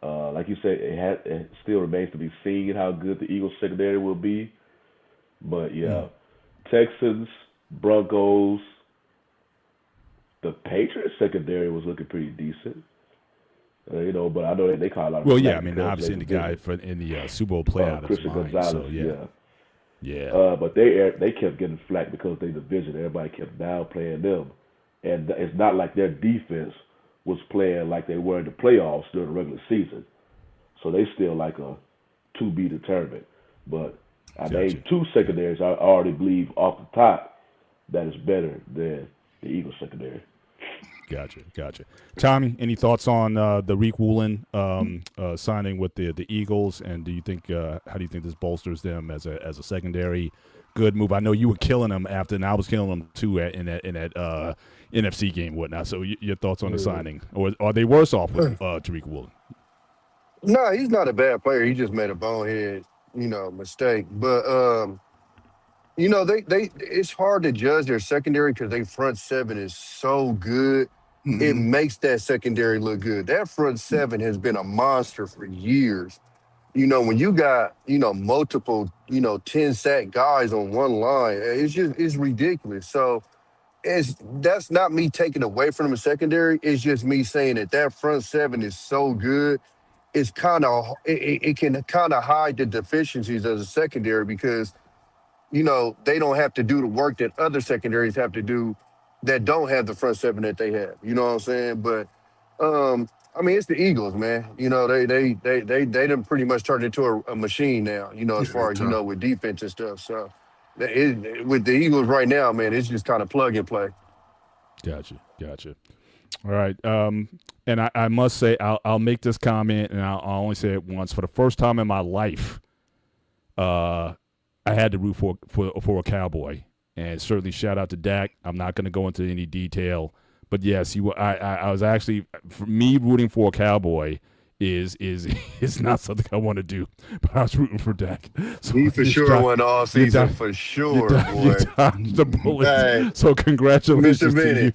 Like you said, it still remains to be seen how good the Eagles secondary will be. But yeah, Texans, Broncos, the Patriots secondary was looking pretty decent. You know, but I know they call a lot of. Well, yeah, I mean, obviously the guy in the Super Bowl playout is mine. Gonzalez, so yeah. But they kept getting flack because they division. Everybody kept downplaying them, and it's not like their defense was playing like they were in the playoffs during the regular season. So they still like a to be determined. But I named two secondaries. I already believe off the top that is better than the Eagles secondary. Gotcha. Tommy, any thoughts on the Riq Woolen signing with the Eagles, and do you think how do you think this bolsters them as a secondary good move? I know you were killing them after, and I was killing them too in that NFC game and whatnot. So your thoughts on the signing, or are they worse off with Riq Woolen? No, he's not a bad player. He just made a bonehead, mistake. But they it's hard to judge their secondary because their front seven is so good. It makes that secondary look good. That front seven has been a monster for years. When you got, multiple, 10-sack guys on one line, it's ridiculous. So that's not me taking away from the secondary. It's just me saying that front seven is so good. It's kind of, it can kind of hide the deficiencies of the secondary because they don't have to do the work that other secondaries have to do that don't have the front seven that they have. You know what I'm saying? But it's the Eagles, man. They done pretty much turned into a machine now. As far as with defense and stuff. So with the Eagles right now, man, it's just kind of plug and play. Gotcha. All right. And I must say, I'll make this comment, and I'll only say it once. For the first time in my life, I had to root for a Cowboy, and certainly shout out to Dak. I'm not going to go into any detail, but yes, I was actually, for me, rooting for a Cowboy is not something I want to do, but I was rooting for Dak. So he for sure went all season for sure, boy. You dodged the bullet. Hey, so congratulations to you.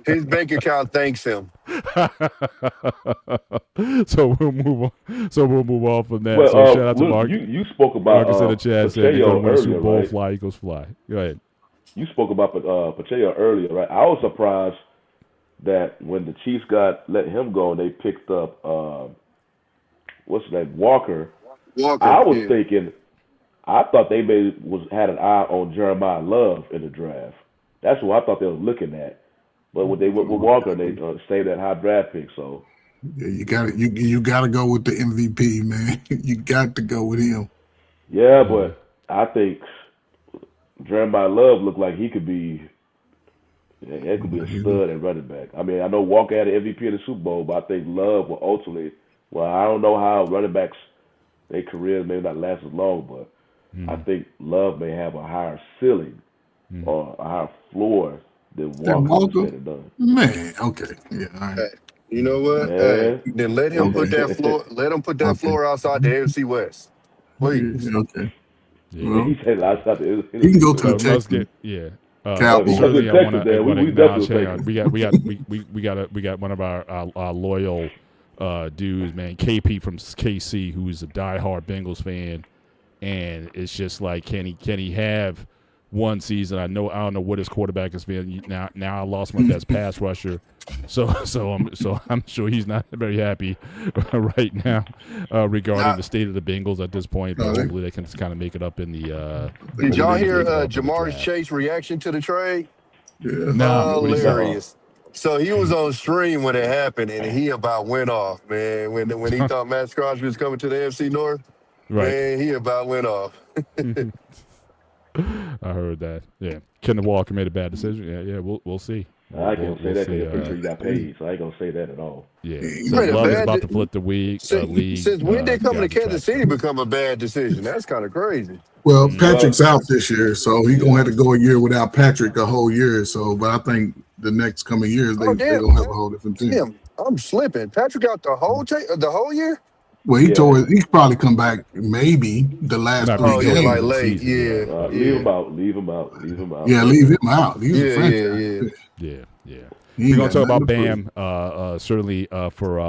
His bank account thanks him. So we'll move on from that. Well, so shout out to Mark. You spoke about Marcus in the chat said you're going to win the Super Bowl. Right? Fly, Eagles fly. Go ahead. You spoke about Pacheco earlier, right? I was surprised that when the Chiefs let him go and they picked up what's his name, Walker. I was thinking, I thought they had an eye on Jeremiah Love in the draft. That's who I thought they were looking at. But when they went with Walker, they saved that high draft pick. So yeah, you gotta go with the MVP, man. You got to go with him. Yeah, but I think Jeremiah Love looked like he could be. It could be a stud at running back. I mean, I know Walker had an MVP in the Super Bowl, but I think Love will ultimately. Well, I don't know how running backs, their careers may not last as long, but I think Love may have a higher ceiling or a higher floor than Walker said and done. Man, okay, yeah. All right. Hey, you know what? Hey, then let him put that floor. Let him put that floor outside the AFC West, please. Okay. Yeah. Well, he said he can go to the Texans. Yeah. Cowboys. Certainly, I want to we acknowledge. definitely Hang on, we got one of our loyal dudes, man, KP from KC, who is a diehard Bengals fan, and it's just like, can he have one season? I don't know what his quarterback has been. Now I lost my best pass rusher, so I'm sure he's not very happy right now regarding the state of the Bengals at this point. But hopefully they can just kind of make it up in the. Did y'all hear Jamar's Chase reaction to the trade? Yeah. No, Hilarious. So he was on stream when it happened, and he about went off, man. When he thought Maxx Crosby was coming to the AFC North, man, he about went off. I heard that. Yeah, Kenneth Walker made a bad decision. Yeah, we'll see. I can't say that because I'm sure he got paid, so I ain't gonna say that at all. Yeah, so Love is about to flip the league. Since when did coming to Kansas City become a bad decision? That's kind of crazy. Well, Patrick's out this year, so he's gonna have to go a year without Patrick a whole year. So, but I think the next coming years they're gonna have a whole different team. Damn, I'm slipping. Patrick out the whole year. Well, he told he probably come back maybe the last 3 games. Like late, Leave him out. Yeah, leave him out. He's a franchise. Yeah. We're gonna talk about Bam. Certainly for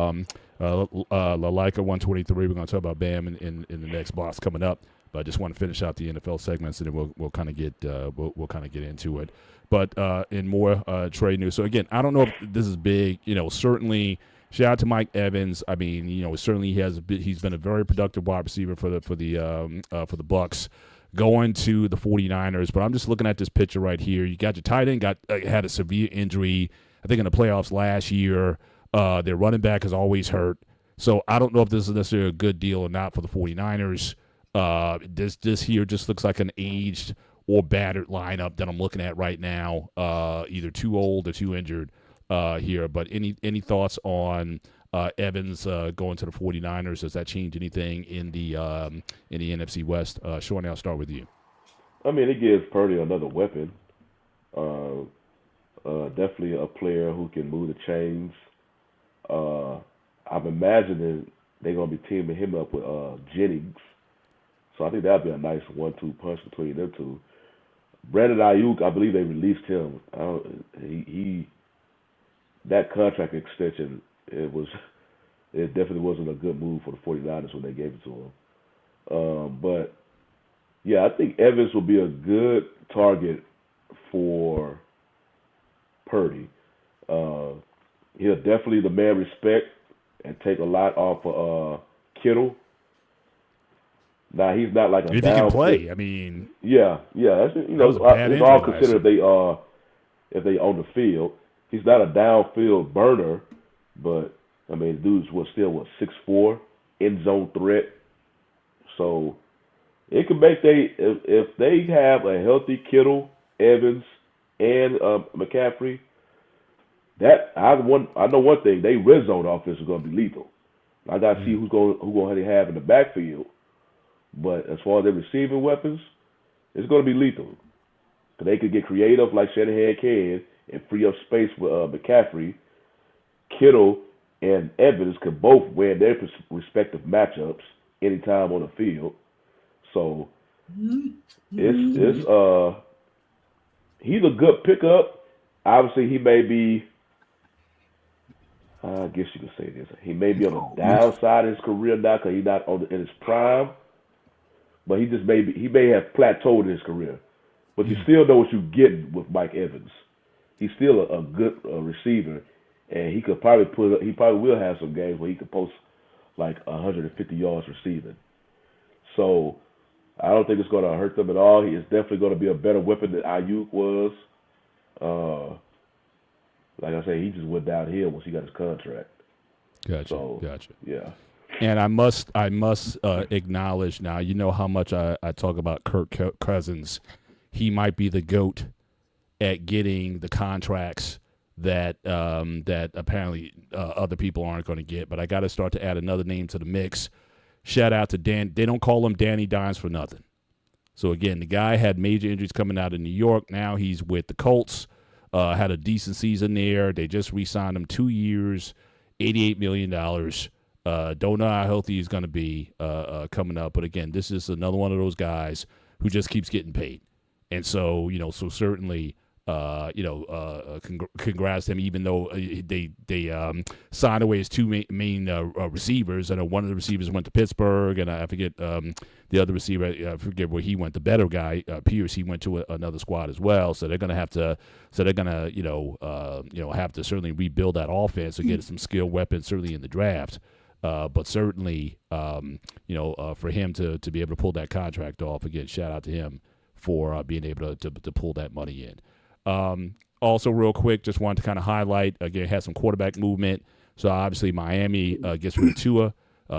Laika 123. We're gonna talk about Bam in the next box coming up. But I just want to finish out the NFL segments, and then we'll kind of get we'll kind of get into it. But in more trade news. So again, I don't know if this is big. Certainly. Shout out to Mike Evans. I mean, certainly he's been a very productive wide receiver for the Bucks going to the 49ers. But I'm just looking at this picture right here. You got your tight end had a severe injury, I think in the playoffs last year. Their running back is always hurt. So I don't know if this is necessarily a good deal or not for the 49ers. This here just looks like an aged or battered lineup that I'm looking at right now, either too old or too injured. Here, but any thoughts on Evans going to the 49ers? Does that change anything in the NFC West? Sean, I'll start with you. I mean, it gives Purdy another weapon. Definitely a player who can move the chains. I'm imagining they're going to be teaming him up with Jennings. So I think that would be a nice 1-2 punch between them two. Brandon Ayuk, I believe they released him. That contract extension, it definitely wasn't a good move for the 49ers when they gave it to him. But, yeah, I think Evans will be a good target for Purdy. He'll definitely demand respect and take a lot off of Kittle. Now, he's not like a if he can play, I mean. Yeah. That's, it's all considered if they on the field. He's not a downfield burner, but, I mean, dude's still 6'4", end zone threat. So it could make if they have a healthy Kittle, Evans, and McCaffrey, I know one thing, they red zone offense is going to be lethal. I got to see who's going to have in the backfield. But as far as their receiving weapons, it's going to be lethal. Because they could get creative like Shanahan can and free up space for McCaffrey. Kittle and Evans could both win their respective matchups anytime on the field. So it's he's a good pickup. Obviously, he may be. I guess you could say this. He may be on the downside of his career now because he's not in his prime. But he may have plateaued in his career. But you still know what you get with Mike Evans. He's still a good receiver, and he probably will have some games where he could post like 150 yards receiving. So I don't think it's going to hurt them at all. He is definitely going to be a better weapon than Ayuk was. Like I say, he just went downhill once he got his contract. Gotcha. Yeah. And I must acknowledge now. You know how much I talk about Kirk Cousins. He might be the GOAT at getting the contracts that apparently other people aren't going to get. But I got to start to add another name to the mix. Shout out to Dan. They don't call him Danny Dimes for nothing. So, again, the guy had major injuries coming out of New York. Now he's with the Colts. Had a decent season there. They just re-signed him 2 years, $88 million. Don't know how healthy he's going to be coming up. But, again, this is another one of those guys who just keeps getting paid. And so, so certainly, congrats to him, even though they signed away his two main receivers. I know one of the receivers went to Pittsburgh, and I forget the other receiver. I forget where he went. The better guy, Pierce, he went to another squad as well. So they're going to have to. So they're going to, have to certainly rebuild that offense and get some skilled weapons, certainly in the draft. But certainly, for him to be able to pull that contract off, again, shout out to him for being able to pull that money in. Also, real quick, just wanted to kind of highlight, again, had some quarterback movement. So, obviously, Miami gets rid of Tua.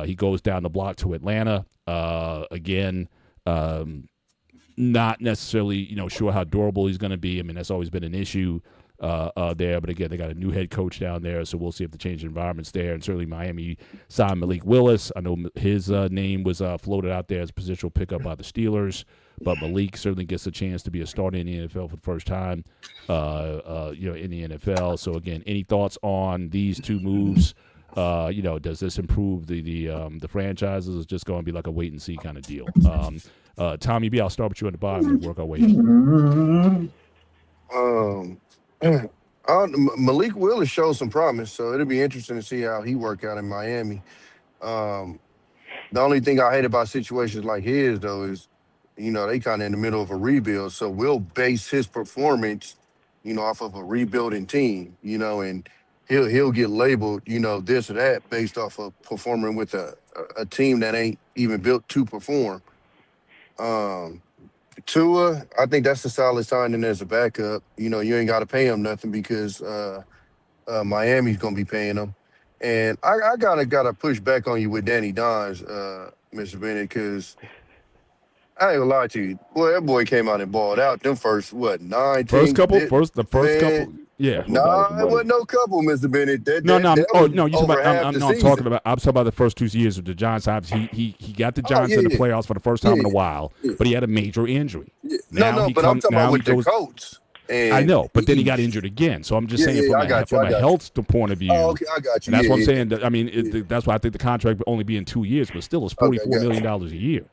He goes down the block to Atlanta. Again, not necessarily, sure how durable he's going to be. I mean, that's always been an issue there. But, again, they got a new head coach down there, so we'll see if the change of environment's there. And certainly Miami signed Malik Willis. I know his name was floated out there as a positional pickup by the Steelers. But Malik certainly gets a chance to be a starter in the NFL for the first time, in the NFL. So, again, any thoughts on these two moves? Does this improve the franchises? It's just going to be like a wait-and-see kind of deal. Tommy B., I'll start with you at the bottom and work our way in. Malik Willis showed some promise, so it'll be interesting to see how he work out in Miami. The only thing I hate about situations like his, though, is they kind of in the middle of a rebuild, so we'll base his performance, off of a rebuilding team, and he'll get labeled, this or that based off of performing with a team that ain't even built to perform. Tua, I think that's a solid signing as a backup. You ain't got to pay him nothing because Miami's gonna be paying him. And I gotta push back on you with Danny Dimes, Mr. Bennett, because I ain't gonna lie to you. Boy, that boy came out and balled out them first, 9, 10. First couple, yeah. Nah, it wasn't no couple, Mr. Bennett. I'm talking about the first 2 years of the Giants. He got the Giants in the playoffs for the first time in a while, but he had a major injury. Yeah. But I'm talking about with the coach. I know, but then he got injured again. So I'm just saying from a health point of view. Oh, okay, I got you. And that's what I'm saying. That's why I think the contract will only be in 2 years, but still it's $44 million a year.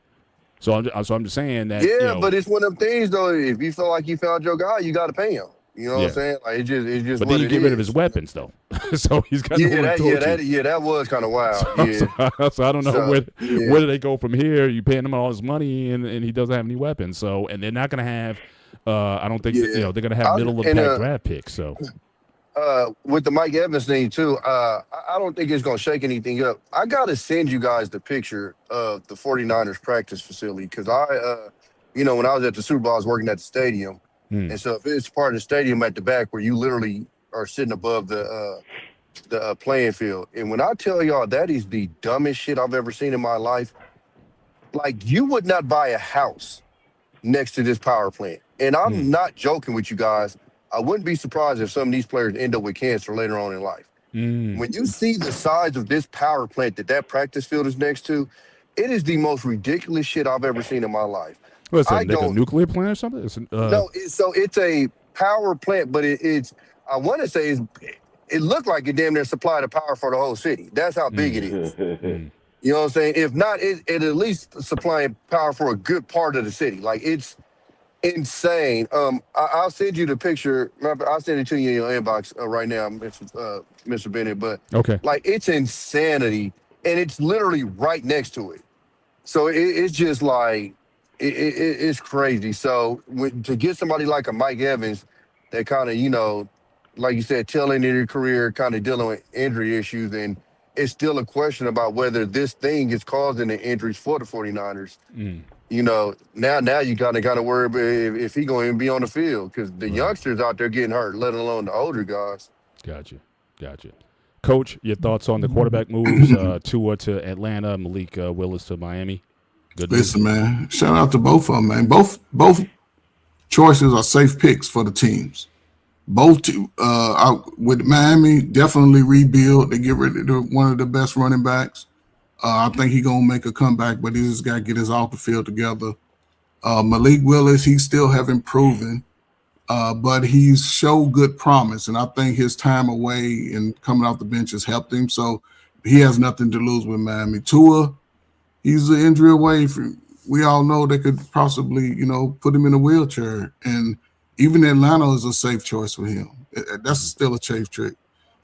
So I'm just saying that. Yeah, but it's one of them things though. If you feel like you found your guy, you got to pay him. You know what I'm saying? Like it's just. But then you get rid of his weapons though, so he's got that was kind of wild. So I don't know where do they go from here? You paying him all his money and he doesn't have any weapons. So and they're not going to have. I don't think they're going to have middle of the pack draft picks. So. With the Mike Evans thing too, I don't think it's going to shake anything up. I got to send you guys the picture of the 49ers practice facility because when I was at the Super Bowl, I was working at the stadium. And so if it's part of the stadium at the back where you literally are sitting above the playing field. And when I tell y'all that is the dumbest shit I've ever seen in my life, like you would not buy a house next to this power plant. And I'm not joking with you guys. I wouldn't be surprised if some of these players end up with cancer later on in life. When you see the size of this power plant that practice field is next to, it is the most ridiculous shit I've ever seen in my life. What's that, like a nuclear plant or something? No, so it's a power plant, but it's I want to say it looked like it damn near supplied the power for the whole city. That's how big it is. You know what I'm saying? If not, it at least supplying power for a good part of the city. Like it's insane. I'll send you the picture. I'll send it to you in your inbox right now, Mr. Bennett. But like it's insanity, and it's literally right next to it. So it's just like it's crazy. So to get somebody like a Mike Evans, that kind of like you said, tail end of your career, kind of dealing with injury issues, and it's still a question about whether this thing is causing the injuries for the 49ers. Now you kind of worry about if he going to be on the field because the youngsters out there getting hurt, let alone the older guys. Gotcha. Coach, your thoughts on the quarterback moves? Tua to Atlanta, Malik Willis to Miami. Good Listen, man, shout out to both of them, man. Both choices are safe picks for the teams. Both with Miami, definitely rebuild. They get rid of one of the best running backs. I think he's going to make a comeback, but he just got to get his off the field together. Malik Willis, he still haven't proven, but he's showed good promise, and I think his time away and coming off the bench has helped him, so he has nothing to lose with Miami. Tua, he's an injury away we all know they could possibly, put him in a wheelchair. And even Atlanta is a safe choice for him. That's still a safe trick.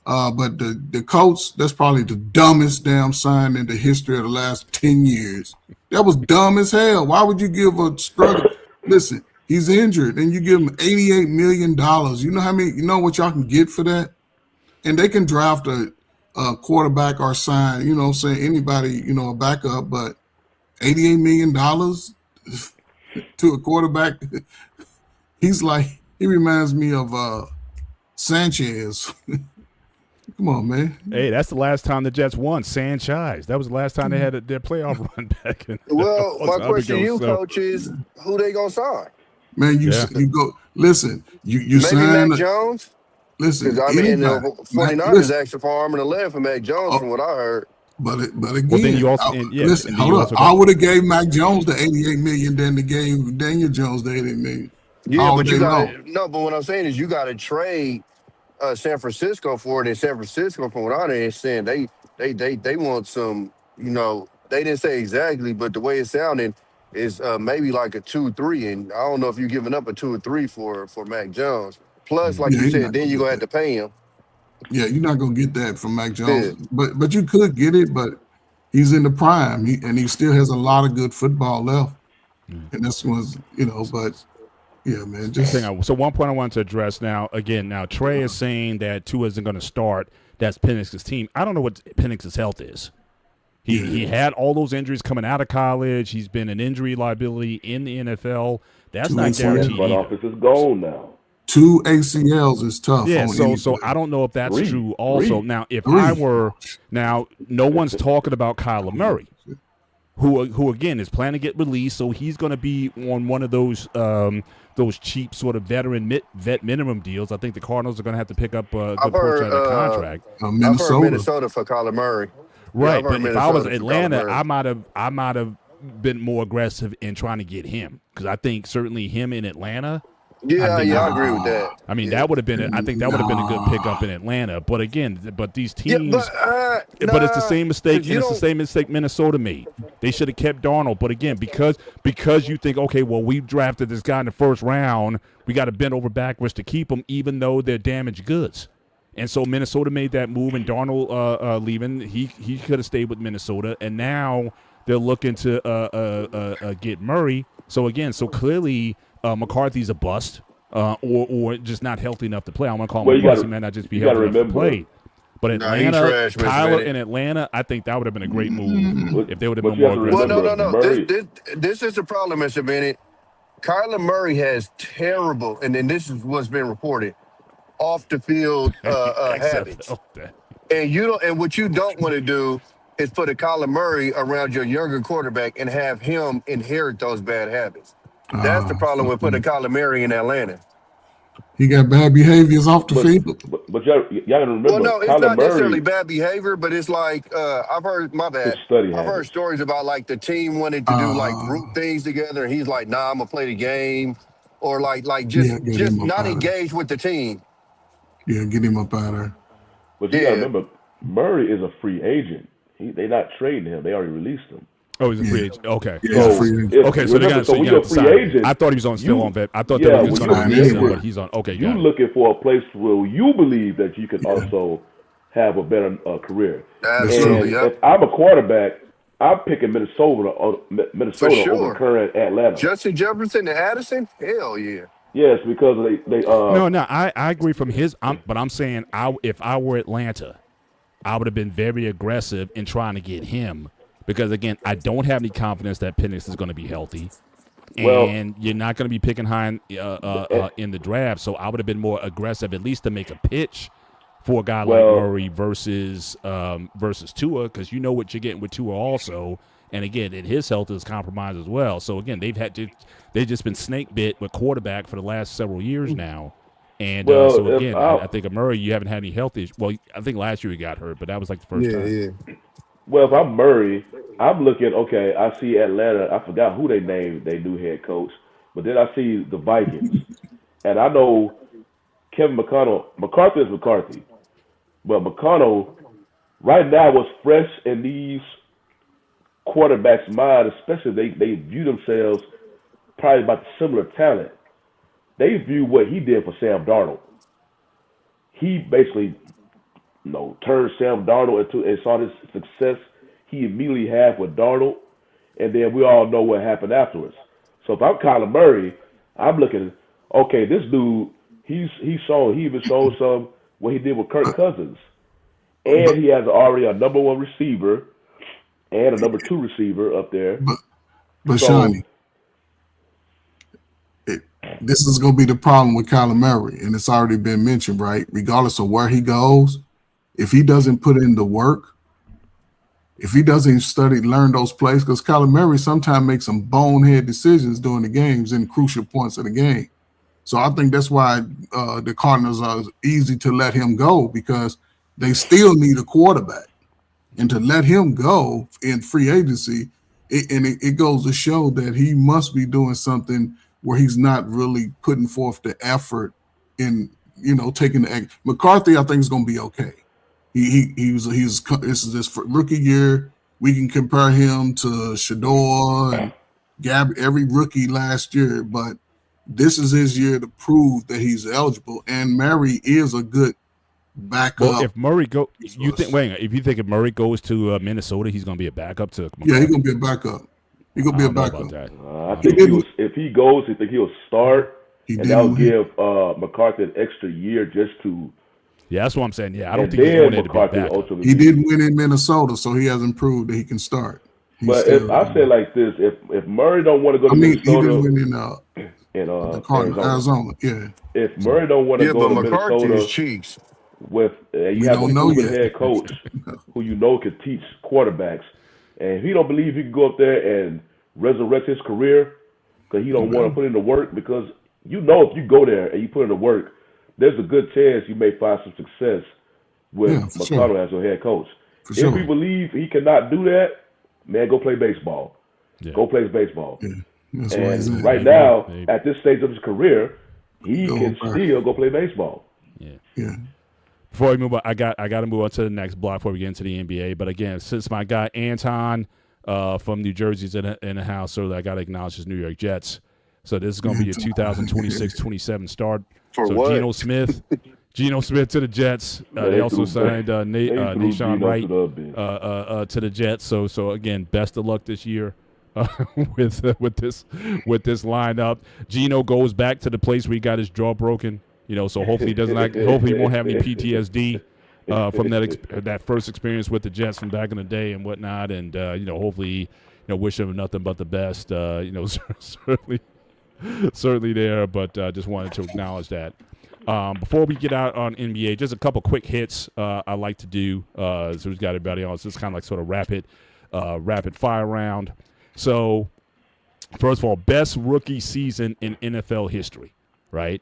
But the Colts, that's probably the dumbest damn sign in the history of the last 10 years. That was dumb as hell. Why would you give a struggle? Listen, he's injured, and you give him $88 million. You know what y'all can get for that? And they can draft a quarterback or sign, anybody, a backup, but $88 million to a quarterback, he reminds me of Sanchez. Come on, man. Hey, that's the last time the Jets won. Sanchez. That was the last time they had their playoff run back. Well, my question to you, Coach, is who they gonna sign? Man, you go. Listen, you maybe sign Mac Jones. Listen, the 49ers actually for arm and a leg for Mac Jones, from what I heard. But again, well, then you also, listen. Hold up. I would have gave Mac Jones the $88 million than they gave Daniel Jones the $88 million. Yeah, but you got no. But what I'm saying is you got to trade San Francisco for it. And San Francisco, from what I understand, they want some. They didn't say exactly, but the way it sounded is maybe like a 2-3, and I don't know if you're giving up a 2 or 3 for Mac Jones. Plus, like you said, then you're gonna have to pay him. Yeah, you're not gonna get that from Mac Jones, but you could get it. But he's in the prime, and he still has a lot of good football left. And this was, but yeah, man. So one point I wanted to address now. Again, Trey is saying that Tua isn't going to start. That's Penix's team. I don't know what Penix's health is. He had all those injuries coming out of college. He's been an injury liability in the NFL. That's not guaranteed. Front office is gone now. 2 ACLs is tough. Yeah, so I don't know if that's true also. Now, no one's talking about Kyler Murray, who again is planning to get released, so he's going to be on one of those cheap sort of veteran vet minimum deals. I think the Cardinals are going to have to pick up a good portion of the contract. I've heard Minnesota for Kyler Murray. Right, but if I was Atlanta, I might have been more aggressive in trying to get him, because I think certainly him in Atlanta. I agree with that. I mean, that would have been. I think that would have been a good pickup in Atlanta. But again, these teams. But it's the same mistake. And it's the same mistake Minnesota made. They should have kept Darnold. But again, because you think, okay, well, we drafted this guy in the first round, we got to bend over backwards to keep him, even though they're damaged goods. And so Minnesota made that move, and Darnold leaving, he could have stayed with Minnesota, and now they're looking to get Murray. So again, clearly. McCarthy's a bust, or just not healthy enough to play. I'm gonna call him a bust. He might not just be healthy enough to play. But Atlanta, Kyler in Atlanta, I think that would have been a great move if they would have been more aggressive. Well, no. This is the problem, Mr. Bennett. Kyler Murray has terrible, and then this is what's been reported, off the field habits. And what you don't want to do is put a Kyler Murray around your younger quarterback and have him inherit those bad habits. That's the problem with putting Kyler Murray in Atlanta. He got bad behaviors off the field. But y'all gotta remember. Well, no, it's Kyler not Murray, necessarily bad behavior, but it's like I've heard stories about like the team wanted to do like group things together, and he's like, "Nah, I'm gonna play the game," or like just not engaged with the team. Yeah, get him up out of there. But you gotta remember, Murray is a free agent. They're not trading him. They already released him. Oh, he's a free agent. Okay. Yeah, so they got a free agent. I thought he was still on vet. I thought they were just going to release him, but he's on. Okay, you looking for a place where you believe that you can also have a better career. Absolutely. And if I'm a quarterback, I'm picking Minnesota over current Atlanta. Justin Jefferson and Addison? Hell yeah. Yes, because they. No, I agree from his. But I'm saying if I were Atlanta, I would have been very aggressive in trying to get him. Because, again, I don't have any confidence that Penix is going to be healthy. And you're not going to be picking high in the draft. So I would have been more aggressive, at least to make a pitch for a guy like Murray versus Tua, because you know what you're getting with Tua also. And, again, his health is compromised as well. So, again, they've just been snake bit with quarterback for the last several years now. And so, again, I think of Murray, you haven't had any health issues. Well, I think last year he got hurt, but that was like the first time. Yeah. Well, if I'm Murray, I'm looking, okay, I see Atlanta. I forgot who they named their new head coach. But then I see the Vikings. And I know Kevin McCarthy is McCarthy. But McConnell right now was fresh in these quarterbacks' mind, especially they view themselves probably about the similar talent. They view what he did for Sam Darnold. He basically, turned Sam Darnold into and saw this success he immediately had with Darnold, and then we all know what happened afterwards. So if I'm Kyler Murray, I'm looking, okay, this dude, he even showed some what he did with Kirk Cousins, and he has already a number one receiver and a number two receiver up there. But So, Shawnee, this is going to be the problem with Kyler Murray, and it's already been mentioned, right? Regardless of where he goes, if he doesn't put in the work, if he doesn't learn those plays, because Kyler Murray sometimes makes some bonehead decisions during the games in crucial points of the game. So I think that's why the Cardinals are easy to let him go, because they still need a quarterback. And to let him go in free agency, it goes to show that he must be doing something where he's not really putting forth the effort in, taking the act. McCarthy, I think, is going to be okay. This is his rookie year. We can compare him to Shador and Gab, every rookie last year, but this is his year to prove that he's eligible. And Murray is a good backup. Well, if Murray if you think if Murray goes to Minnesota, he's going to be a backup to McCarthy. Yeah, he's going to be a backup. He's going to be a backup. I think if he goes, I think he'll start, and that'll give McCarthy an extra year just to. Yeah, that's what I'm saying. Yeah, I don't think he's going to be a backup. He did win in Minnesota, so he hasn't proved that he can start. But I say like this: if Murray don't want to go to Minnesota, he did win in Arizona. Yeah. If Murray don't want to go to Minnesota, cheeks. With you have a proven head coach who can teach quarterbacks, and if he don't believe he can go up there and resurrect his career, because he don't want to put in the work, because if you go there and you put in the work, there's a good chance you may find some success with McConnell as your head coach. If he believes he cannot do that, man, go play baseball. Yeah. Go play baseball. Yeah. And right now, at this stage of his career, he can still go play baseball. Yeah. Before we move on, I got to move on to the next block before we get into the NBA. But again, since my guy Anton from New Jersey's in the house, so I got to acknowledge his New York Jets. So this is going to be a 2026-27 start. What? Geno Smith to the Jets. They also signed Nahshon Wright to the Jets. So again, best of luck this year with this lineup. Geno goes back to the place where he got his jaw broken. So hopefully hopefully he won't have any PTSD from that first experience with the Jets from back in the day and whatnot. And hopefully, wish him nothing but the best. Certainly there, but just wanted to acknowledge that. Before we get out on NBA, just a couple quick hits I like to do. So we've got everybody on. So it's kind of like sort of rapid fire round. So first of all, best rookie season in NFL history, right?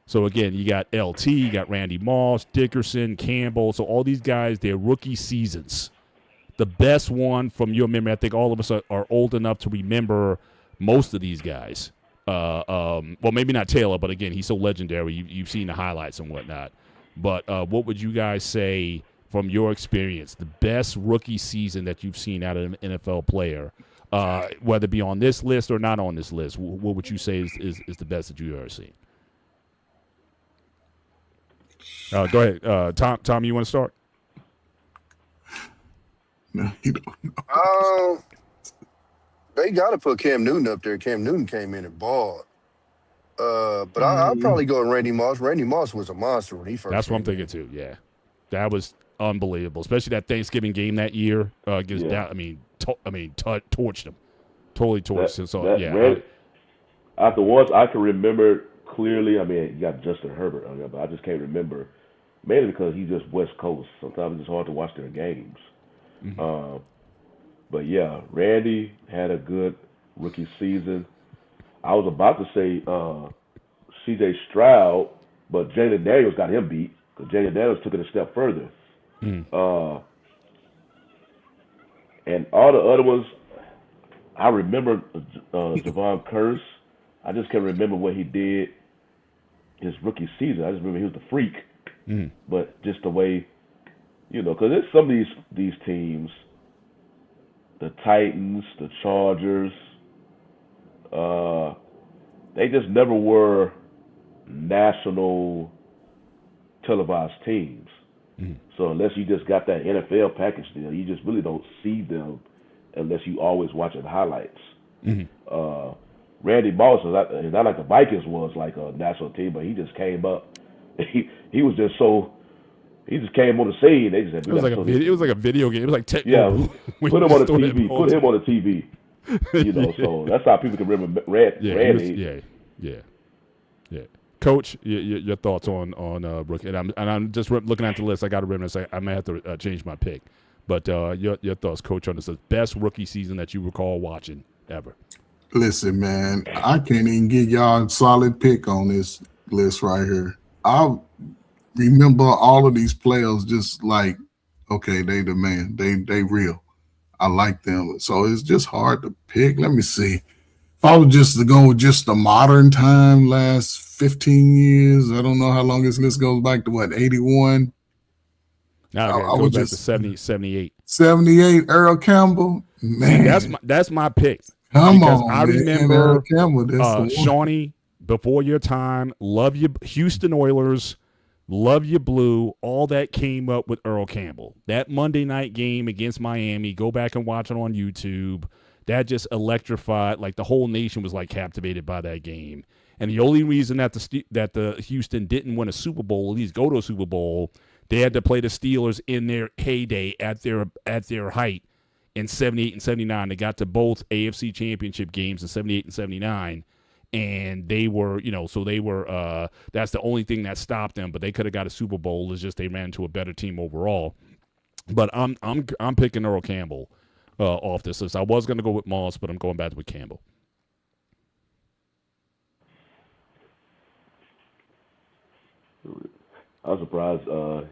So again, you got LT, you got Randy Moss, Dickerson, Campbell. So all these guys, their rookie seasons. The best one from your memory, I think all of us are old enough to remember most of these guys. Well, maybe not Taylor, but again, he's so legendary. You've seen the highlights and whatnot. But what would you guys say from your experience, the best rookie season that you've seen out of an NFL player, whether it be on this list or not on this list? What would you say is the best that you've ever seen? Go ahead, Tom. You want to start? No, you don't. They got to put Cam Newton up there. Cam Newton came in and balled. But I'll probably go with Randy Moss. Randy Moss was a monster when he first. That's what I'm thinking too. Yeah, that was unbelievable, especially that Thanksgiving game that year. Torched him, totally torched him. So After once I can remember clearly. I mean, you got Justin Herbert on there, but I just can't remember, mainly because he's just West Coast. Sometimes it's hard to watch their games. Mm-hmm. But yeah, Randy had a good rookie season. I was about to say C.J. Stroud, but Jalen Daniels got him beat because Jalen Daniels took it a step further. And all the other ones, I remember Javon Curse. I just can't remember what he did his rookie season. I just remember he was the freak. But just the way, because there's some of these teams, the Titans, the Chargers. They just never were national televised teams. Mhm. So unless you just got that NFL package deal, you just really don't see them unless you always watching highlights. Mhm. Randy Moss is not like the Vikings was like a national team, but he just came up. He was just so he just came on the scene. They just said, It was like a video. It was like a video game. It was like Tech yeah, Mobile. put him on the TV. Put him on the TV. You know, so that's how people can remember Randy. Yeah. Coach, your thoughts on rookie? And I'm just looking at the list. I got to remember. Say I may have to change my pick. But your thoughts, Coach, on this best rookie season that you recall watching ever? Listen, man, I can't even give y'all a solid pick on this list right here. I remember all of these players just like, okay, they the man. They real. I like them. So it's just hard to pick. Let me see. If I was just to go with just the modern time, last 15 years, I don't know how long this list goes back to, what, 81? Now it goes back to 70, 78. 78, Earl Campbell. Man. See, that's my pick. Come because on, I man. remember Earl Campbell, Shawnee, before your time, love you, Houston Oilers, love you blue, all that came up with Earl Campbell. That Monday night game against Miami, go back and watch it on YouTube. That just electrified, like the whole nation was like captivated by that game. And the only reason that the Houston didn't win a Super Bowl, at least go to a Super Bowl, they had to play the Steelers in their heyday at their height in 78 and 79. They got to both AFC championship games in 78 and 79. And they were, so they were, that's the only thing that stopped them, but they could have got a Super Bowl. It's just they ran into a better team overall. But I'm picking Earl Campbell off this list. I was going to go with Moss, but I'm going back with Campbell. I was surprised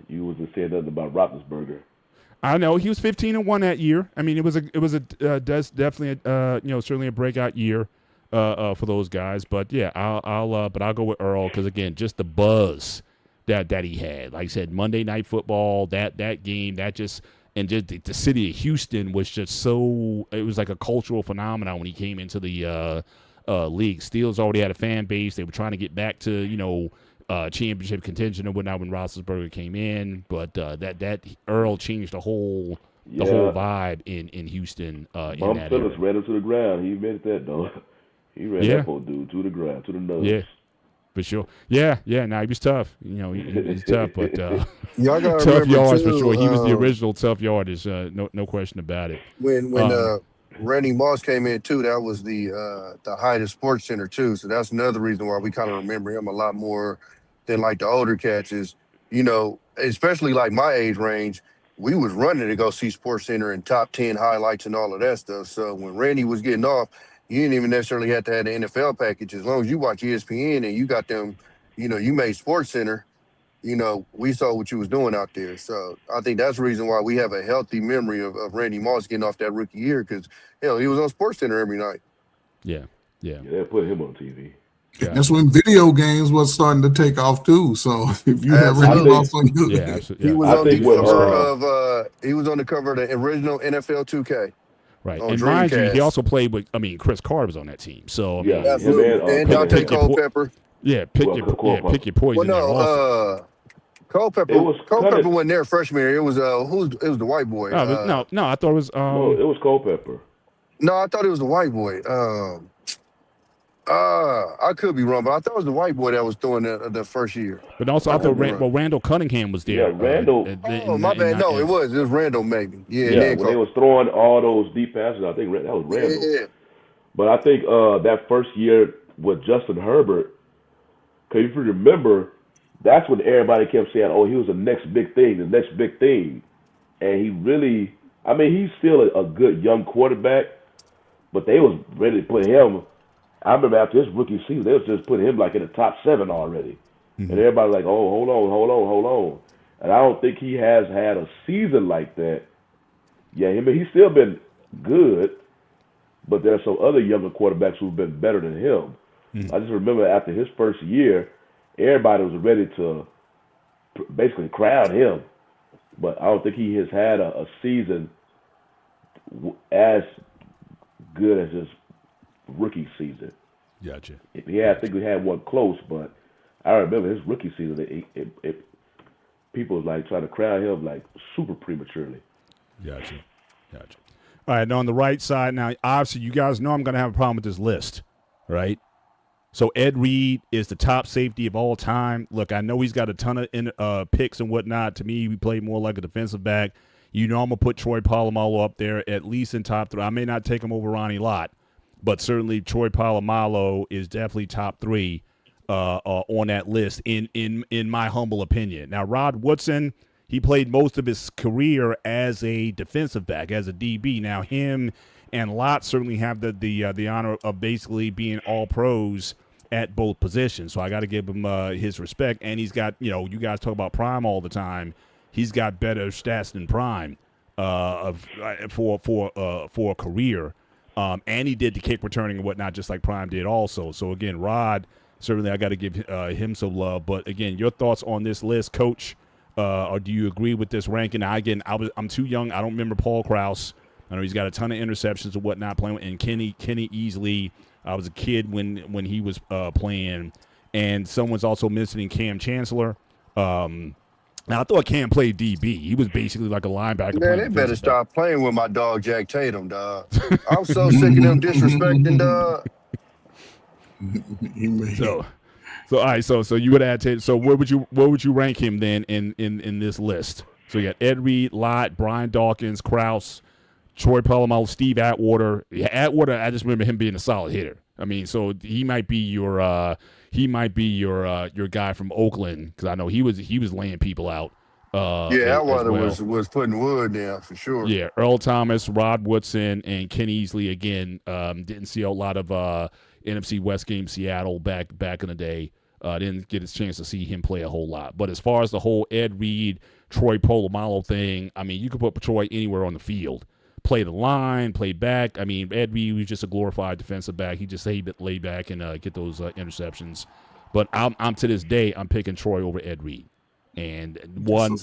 you wasn't saying nothing about Roethlisberger. I know he was 15-1 that year. I mean, it was definitely certainly a breakout year for those guys. But yeah, I'll go with Earl because again, just the buzz that he had. Like I said, Monday Night Football, that game, that just and just the city of Houston was just so. It was like a cultural phenomenon when he came into the league. Steelers already had a fan base. They were trying to get back to championship contention and whatnot when Roethlisberger came in, but that Earl changed the whole vibe in Houston. Bum Phillips ran him to the ground. He admitted that though. He ran that poor dude to the ground, to the nose. Yeah, for sure. Yeah. Nah, he was tough. He's tough, but y'all gotta tough yards too, for sure. He was the original tough yardage. No question about it. When Randy Moss came in too, that was the height of Sports Center too. So that's another reason why we kind of remember him a lot more than like the older cats is, especially like my age range, we was running to go see Sports Center and top 10 highlights and all of that stuff. So when Randy was getting off, you didn't even necessarily have to have the NFL package. As long as you watch ESPN and you got them, you made Sports Center, we saw what you was doing out there. So I think that's the reason why we have a healthy memory of Randy Moss getting off that rookie year because, he was on Sports Center every night. Yeah. They put him on TV. Yeah. That's when video games was starting to take off too. So if you have Randy Moss on you, absolutely. He was on the cover of the original NFL 2K. Right, and mind you, he also played with. I mean, Chris Carter was on that team, so I mean, and Dante Culpepper. Pick your poison. Well, no, Culpepper wasn't there freshman year. It was it was the white boy. No, I thought it was. It was Culpepper. No, I thought it was the white boy. I could be wrong, but I thought it was the white boy that was throwing the first year. But also, I thought Randall Cunningham was there. Yeah, Randall. My bad. No, it was Randall maybe. Yeah, when they was throwing all those deep passes, I think that was Randall. Yeah. But I think that first year with Justin Herbert, because if you remember, that's when everybody kept saying, "Oh, he was the next big thing, and he really. I mean, he's still a good young quarterback, but they was ready to put him. I remember after his rookie season, they was just putting him like in the top 7 already. Mm-hmm. And everybody like, oh, hold on. And I don't think he has had a season like that. Yeah, he's still been good, but there are some other younger quarterbacks who've been better than him. Mm-hmm. I just remember after his first year, everybody was ready to basically crown him. But I don't think he has had a season as good as his rookie season. Gotcha. I think we had one close, but I remember his rookie season. People was like trying to crown him like super prematurely. Gotcha. All right, now on the right side, now obviously you guys know I'm going to have a problem with this list, right? So Ed Reed is the top safety of all time. Look, I know he's got a ton of picks and whatnot. To me, he played more like a defensive back. You know I'm going to put Troy Polamalu up there at least in top 3. I may not take him over Ronnie Lott, but certainly Troy Polamalu is definitely top 3 on that list in my humble opinion. Now, Rod Woodson, he played most of his career as a defensive back, as a DB. Now, him and Lott certainly have the honor of basically being all pros at both positions. So I got to give him his respect. And he's got, you guys talk about Prime all the time. He's got better stats than Prime for a career. And he did the kick returning and whatnot, just like Prime did also. So again, Rod, certainly I got to give him some love. But again, your thoughts on this list, Coach? Or do you agree with this ranking? Now, again, I'm too young. I don't remember Paul Krause. I know he's got a ton of interceptions and whatnot playing. And Kenny Easley, I was a kid when he was playing. And someone's also mentioning Cam Chancellor. Now, I thought Cam played DB. He was basically like a linebacker. Man, they better stop playing with my dog, Jack Tatum, dog. I'm so sick of them disrespecting, dog. So all right, so you would add Tatum. So where would you rank him then in this list? So you got Ed Reed, Lott, Brian Dawkins, Krause, Troy Polamalu, Steve Atwater. Yeah, Atwater, I just remember him being a solid hitter. I mean, so he might be your guy from Oakland, because I know he was laying people out. Atwater was putting wood down for sure. Yeah, Earl Thomas, Rod Woodson, and Ken Easley again. Didn't see a lot of NFC West game Seattle back in the day. Didn't get a chance to see him play a whole lot. But as far as the whole Ed Reed, Troy Polamalu thing, I mean, you could put Troy anywhere on the field. Play the line, play back. I mean, Ed Reed was just a glorified defensive back. He just stayed lay back and get those interceptions. But I'm to this day, I'm picking Troy over Ed Reed. And one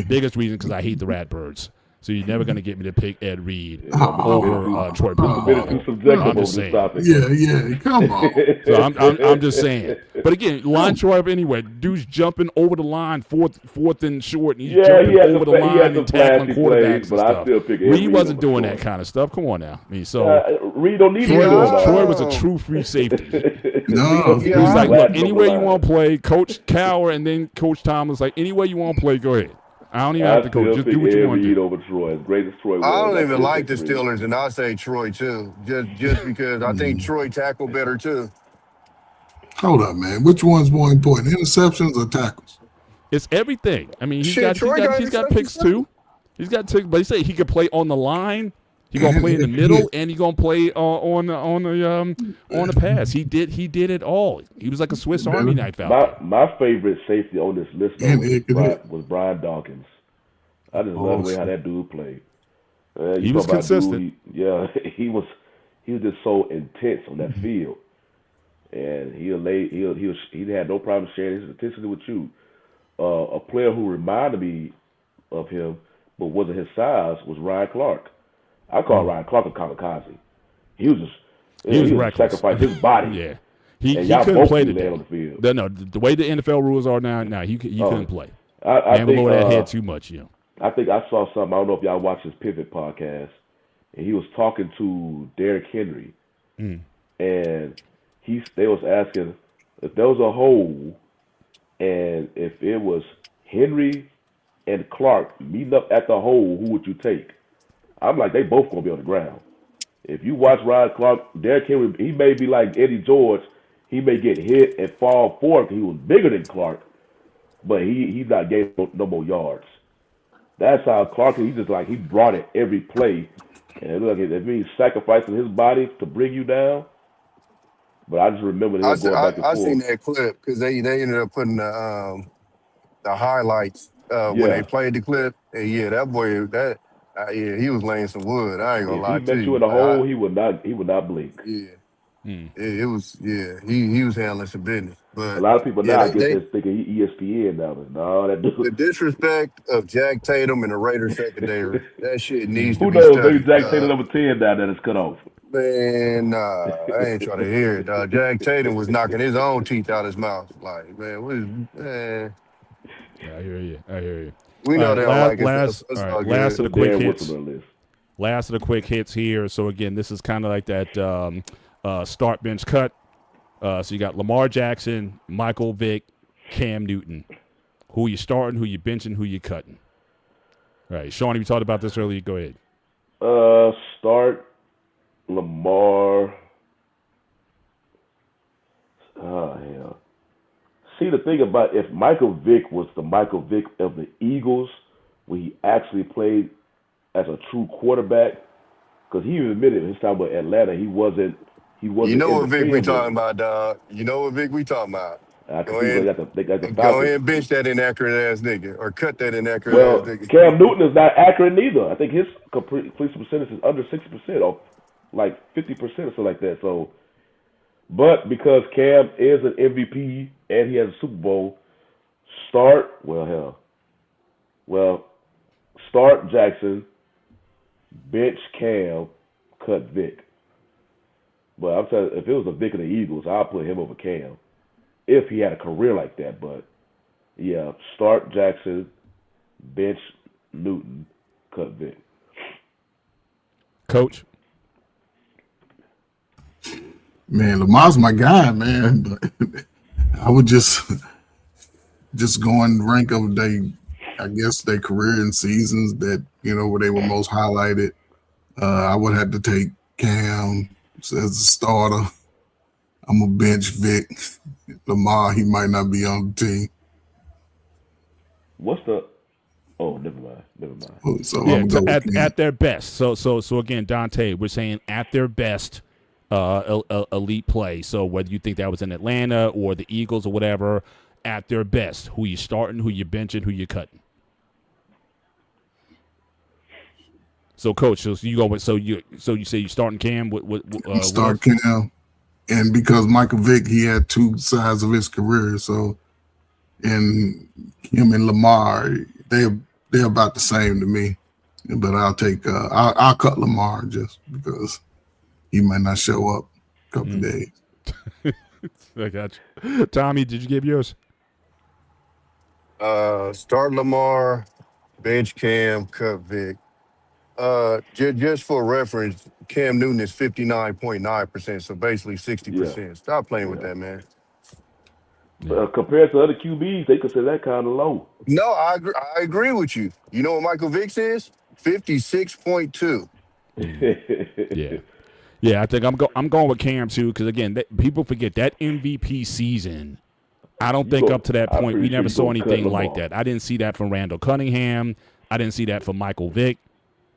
biggest reason, because I hate the Ratbirds. So you're never going to get me to pick Ed Reed over Troy Polamalu. I'm just saying. Yeah, come on. So I'm just saying. But again, line Troy up anyway. Dude's jumping over the line, fourth and short, and he's jumping over the line and tackling quarterbacks and stuff. Reed wasn't doing that kind of stuff. Come on now. I mean, so Reed don't need Troy was a true free safety. No, he was like, look, anywhere you want to play, Coach Cower and then Coach Tom was like, anywhere you want to play, go ahead. I don't even have to coach. Just do what you want to do. Over Troy, as great as Troy was. I don't even like the Steelers, and I say Troy too, just because I think Troy tackled better too. Hold up, man. Which one's more important, interceptions or tackles? It's everything. I mean, he's got picks too. He's got picks, but he said he could play on the line. He's gonna play in the middle, and he's gonna play on the pass. He did it all. He was like a Swiss Army knife out. My favorite safety on this list was Brian Dawkins. I just love the way how that dude played. He was consistent. He was just so intense on that field, and he had no problem sharing his intensity with you. A player who reminded me of him, but wasn't his size, was Ryan Clark. I call Ryan Clark a kamikaze. He was sacrificed his body. Yeah, he couldn't play today on the field. No, the way the NFL rules are now, he couldn't play. I think below that head too much, I think I saw something. I don't know if y'all watch his Pivot podcast, and he was talking to Derrick Henry, and they was asking if there was a hole, and if it was Henry and Clark meeting up at the hole, who would you take? I'm like, they both gonna be on the ground. If you watch Ryan Clark, Derrick Henry, he may be like Eddie George. He may get hit and fall forward. He was bigger than Clark, but he's not getting no more yards. That's how Clark, he brought it every play. And look, it means sacrificing his body to bring you down. But I just remember them going back and forth. I seen that clip because they ended up putting the highlights when they played the clip. And that boy, he was laying some wood. I ain't gonna lie to you. If he met you in a hole, he would not blink. Yeah. It was he was handling some business. A But lot of people yeah, now I guess they they're thinking ESPN now, but no, that the dude. disrespect of Jack Tatum and the Raiders secondary, that shit needs to Who be knows? Maybe studied. Jack Taylor number 10 down there is cut off. Man, nah, I ain't trying to hear it. Jack Tatum was knocking his own teeth out his mouth. Like, man, man, Yeah, I hear you. I hear you. we All know right, they don't like us. last, It's all all right, last good. of the Put quick Darren hits. Woodson on the list. Last of the quick hits here. So again, this is kind of like that start bench cut. So you got Lamar Jackson, Michael Vick, Cam Newton. Who you starting? Who you benching? Who you cutting? All right, Sean, we talked about this earlier. Go ahead. Start Lamar. Oh hell. See, the thing about if Michael Vick was the Michael Vick of the Eagles, when he actually played as a true quarterback, because he even admitted his time with Atlanta, he wasn't You know in what the Vic we film talking business. about, dog. You know what Vic we talking about. Because Go he ahead, they got the go Falcons. ahead and bench that inaccurate ass nigga, or cut that inaccurate ass Well, nigga. Cam Newton is not accurate neither. I think his completion percentage is under 60%, or like 50% or something like that. So, but because Cam is an MVP and he has a Super Bowl, start Jackson, bench Cam, cut Vic. But I'm telling you, if it was a Vic of the Eagles, I'd put him over Cam if he had a career like that. But yeah, start Jackson, bench Newton, cut Vic. Coach. Man, Lamar's my guy, man. But I would just go and rank of I guess their career and seasons that where they were most highlighted. I would have to take Cam as a starter. I'm a bench Vic. Lamar, he might not be on the team. What's the? Oh, never mind. So Yeah, I'm gonna go with Cam. at their best. So again, Dante, we're saying at their best, elite play. So whether you think that was in Atlanta or the Eagles or whatever, at their best, who you starting, who you benching, who you cutting. So, coach, so you go with you say you starting Cam. Start Cam, and because Michael Vick, he had two sides of his career. So, and him and Lamar, they're about the same to me. But I'll take I'll cut Lamar just because he might not show up a couple of days. I got you. Tommy, did you give yours? Start Lamar, bench Cam, cut Vic. Just for reference, Cam Newton is 59.9%, so basically Yeah, 60%. Stop playing with yeah. that, man. Compared to other QBs, they consider that kind of low. No, I agree with you. You know what Michael Vick's is? 56.2. Yeah. I think I'm going with Cam too because again, people forget that MVP season. I don't think up to that point we never saw anything like that. I didn't see that from Randall Cunningham. I didn't see that from Michael Vick.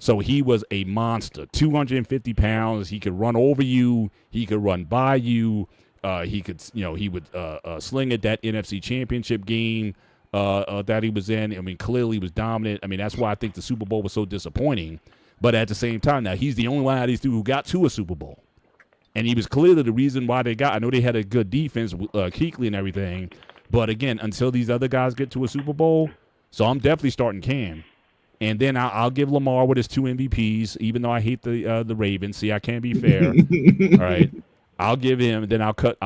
So he was a monster, 250 pounds. He could run over you. He could run by you. He could, he would sling at that NFC Championship game that he was in. I mean, clearly he was dominant. I mean, that's why I think the Super Bowl was so disappointing. But at the same time, now he's the only one out of these two who got to a Super Bowl. And he was clearly the reason why they got. I know they had a good defense, Kuechly and everything. But again, until these other guys get to a Super Bowl, so I'm definitely starting Cam. And then I'll give Lamar with his 2 MVPs, even though I hate the Ravens. See, I can't be fair. All right, I'll give him. Then I'll cut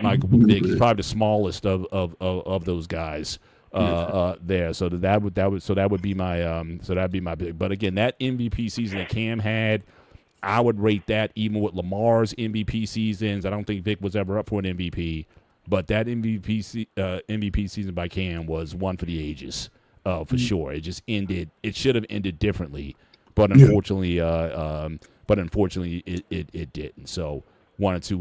Michael Vick. He's probably the smallest of those guys there. So that would be my big. But again, that MVP season that Cam had, I would rate that even with Lamar's MVP seasons. I don't think Vic was ever up for an MVP, but that MVP season by Cam was one for the ages. For sure, it just ended. It should have ended differently, but unfortunately, it didn't. So wanted to,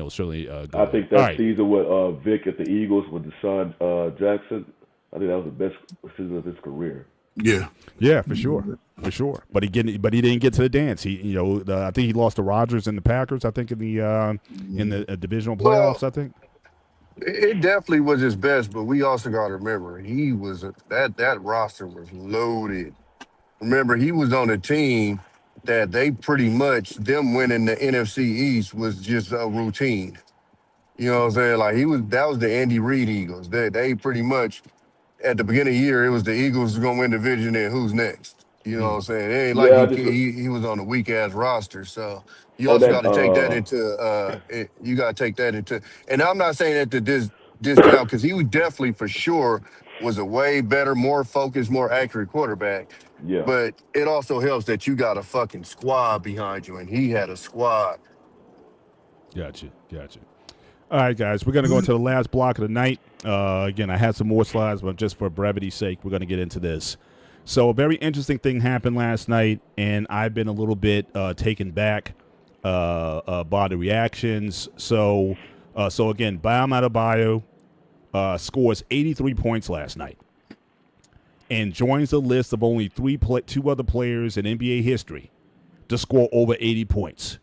certainly. Go I think that season with Vic at the Eagles with Deshaun Jackson, I think that was the best season of his career. Yeah, for sure. But he didn't get to the dance. He, I think he lost to Rodgers and the Packers. I think in the divisional playoffs. I think. It definitely was his best, but we also got to remember he was that roster was loaded. Remember, he was on a team that they pretty much them winning the NFC East was just a routine. You know what I'm saying? Like that was the Andy Reid Eagles. They pretty much at the beginning of the year it was the Eagles gonna win the division and who's next. You know what I'm saying? It ain't like Yeah, he was on a weak ass roster. So you oh also that got to take that into you got to take that into. And I'm not saying that to discount because he was definitely for sure was a way better, more focused, more accurate quarterback. yeah. But it also helps that you got a fucking squad behind you, and he had a squad. Gotcha. All right, guys, we're going to go into the last block of the night. Again, I had some more slides, but just for brevity's sake, we're going to get into this. So a very interesting thing happened last night, and I've been a little bit taken back by the reactions. So again, Bam Adebayo scores 83 points last night and joins the list of only two other players in NBA history to score over 80 points.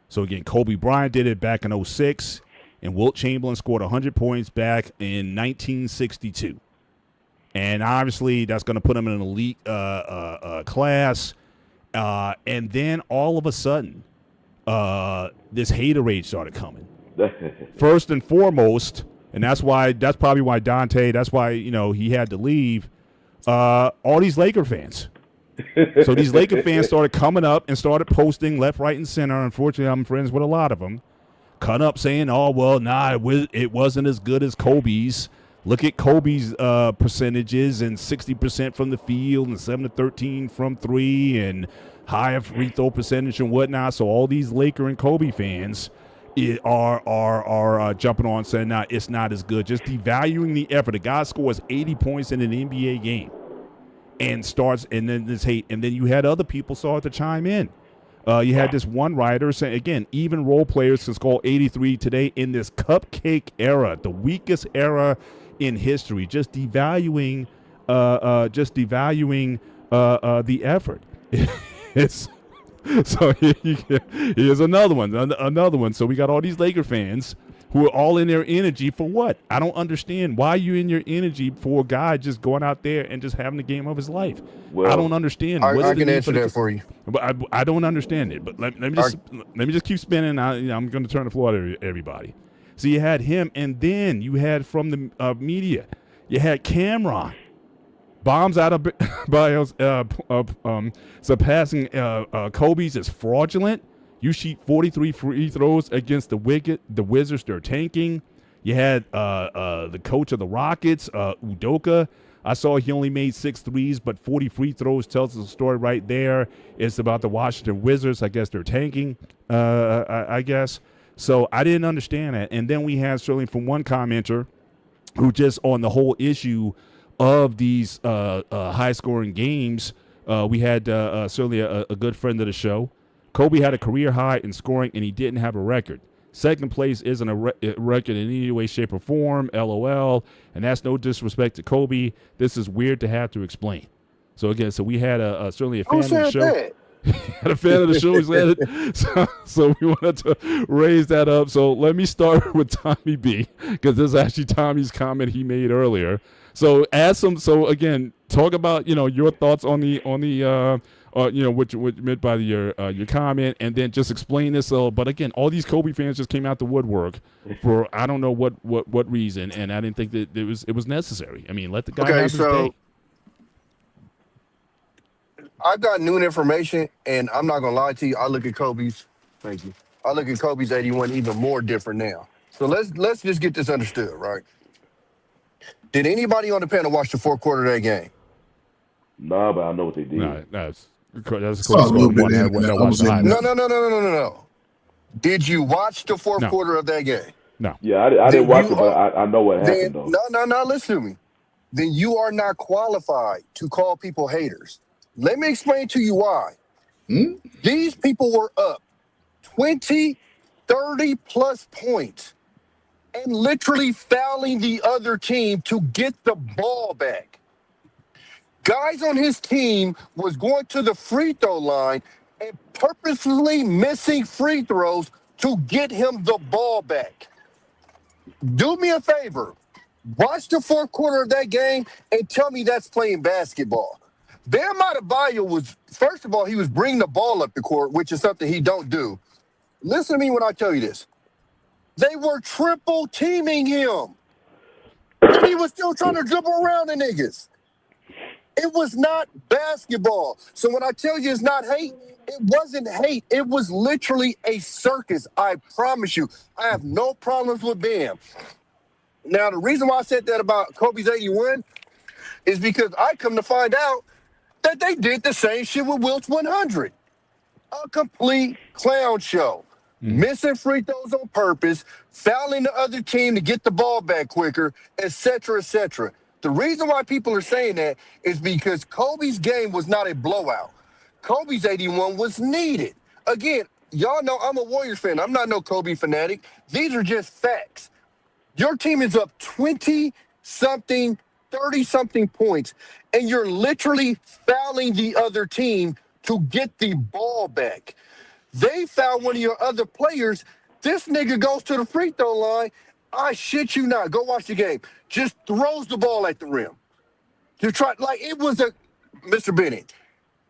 So again, Kobe Bryant did it back in 2006, and Wilt Chamberlain scored 100 points back in 1962. And obviously, that's going to put him in an elite class. And then all of a sudden, this haterade started coming. First and foremost, and that's probably why Dante, that's why, he had to leave, all these Laker fans. So these Laker fans started coming up and started posting left, right, and center. Unfortunately, I'm friends with a lot of them. Cut up saying, oh, well, it wasn't as good as Kobe's. Look at Kobe's percentages, and 60% from the field and 7-13 from three and higher free throw percentage and whatnot. So all these Laker and Kobe fans are jumping on saying, nah, it's not as good. Just devaluing the effort. The guy scores 80 points in an NBA game and then this hate. And then you had other people start to chime in. You had this one writer saying, again, even role players can score 83 today in this cupcake era, the weakest era in history, just devaluing the effort. So here's another one. So we got all these Laker fans who are all in their energy for what? I don't understand. Why are you in your energy for a guy just going out there and just having the game of his life? Well, I don't understand. I can answer that for you. But I don't understand it. But let me just keep spinning. I'm going to turn the floor to everybody. So you had him, and then you had from the media, you had Cameron. Bombs out of bios surpassing Kobe's is fraudulent. You shoot 43 free throws against the Wizards. They're tanking. You had the coach of the Rockets, Udoka. I saw he only made 6 threes, but 40 free throws tells us the story right there. It's about the Washington Wizards. I guess they're tanking, I guess. So I didn't understand that. And then we had certainly from one commenter who just on the whole issue of these high-scoring games, we had certainly a good friend of the show. Kobe had a career high in scoring, and he didn't have a record. Second place isn't a record in any way, shape, or form, LOL, and that's no disrespect to Kobe. This is weird to have to explain. So, again, we had certainly a fan of the show. Had a fan of the show. So we wanted to raise that up. So let me start with Tommy B, because this is actually Tommy's comment he made earlier. So so again, talk about, your thoughts on the what meant by your comment, and then just explain this. But again, all these Kobe fans just came out the woodwork for I don't know what reason, and I didn't think that it was necessary. I mean, let the guy have his day. I've got new information, and I'm not gonna lie to you. I look at Kobe's. Thank you. I look at Kobe's 81 even more different now. So let's just get this understood, right? Did anybody on the panel watch the fourth quarter of that game? Nah, but I know what they did. Nah, that's close. No. Did you watch the fourth quarter of that game? No. Yeah, I didn't watch it, but I know what happened, though. No, listen to me. Then you are not qualified to call people haters. Let me explain to you why. These people were up 20, 30-plus points and literally fouling the other team to get the ball back. Guys on his team was going to the free throw line and purposely missing free throws to get him the ball back. Do me a favor. Watch the fourth quarter of that game and tell me that's playing basketball. Bam Adebayo was, first of all, he was bringing the ball up the court, which is something he don't do. Listen to me when I tell you this. They were triple teaming him. And he was still trying to dribble around the niggas. It was not basketball. So when I tell you it's not hate, it wasn't hate. It was literally a circus. I promise you. I have no problems with Bam. Now, the reason why I said that about Kobe's 81 is because I come to find out that they did the same shit with Wilt's 100. A complete clown show. Missing free throws on purpose, fouling the other team to get the ball back quicker, etc., etc. The reason why people are saying that is because Kobe's game was not a blowout. Kobe's 81 was needed. Again, y'all know I'm a Warriors fan. I'm not no Kobe fanatic. These are just facts. Your team is up 20-something, 30-something points, and you're literally fouling the other team to get the ball back. They found one of your other players. This nigga goes to the free throw line. I shit you not. Go watch the game. Just throws the ball at the rim. To try, like, it was a, Mr. Bennett,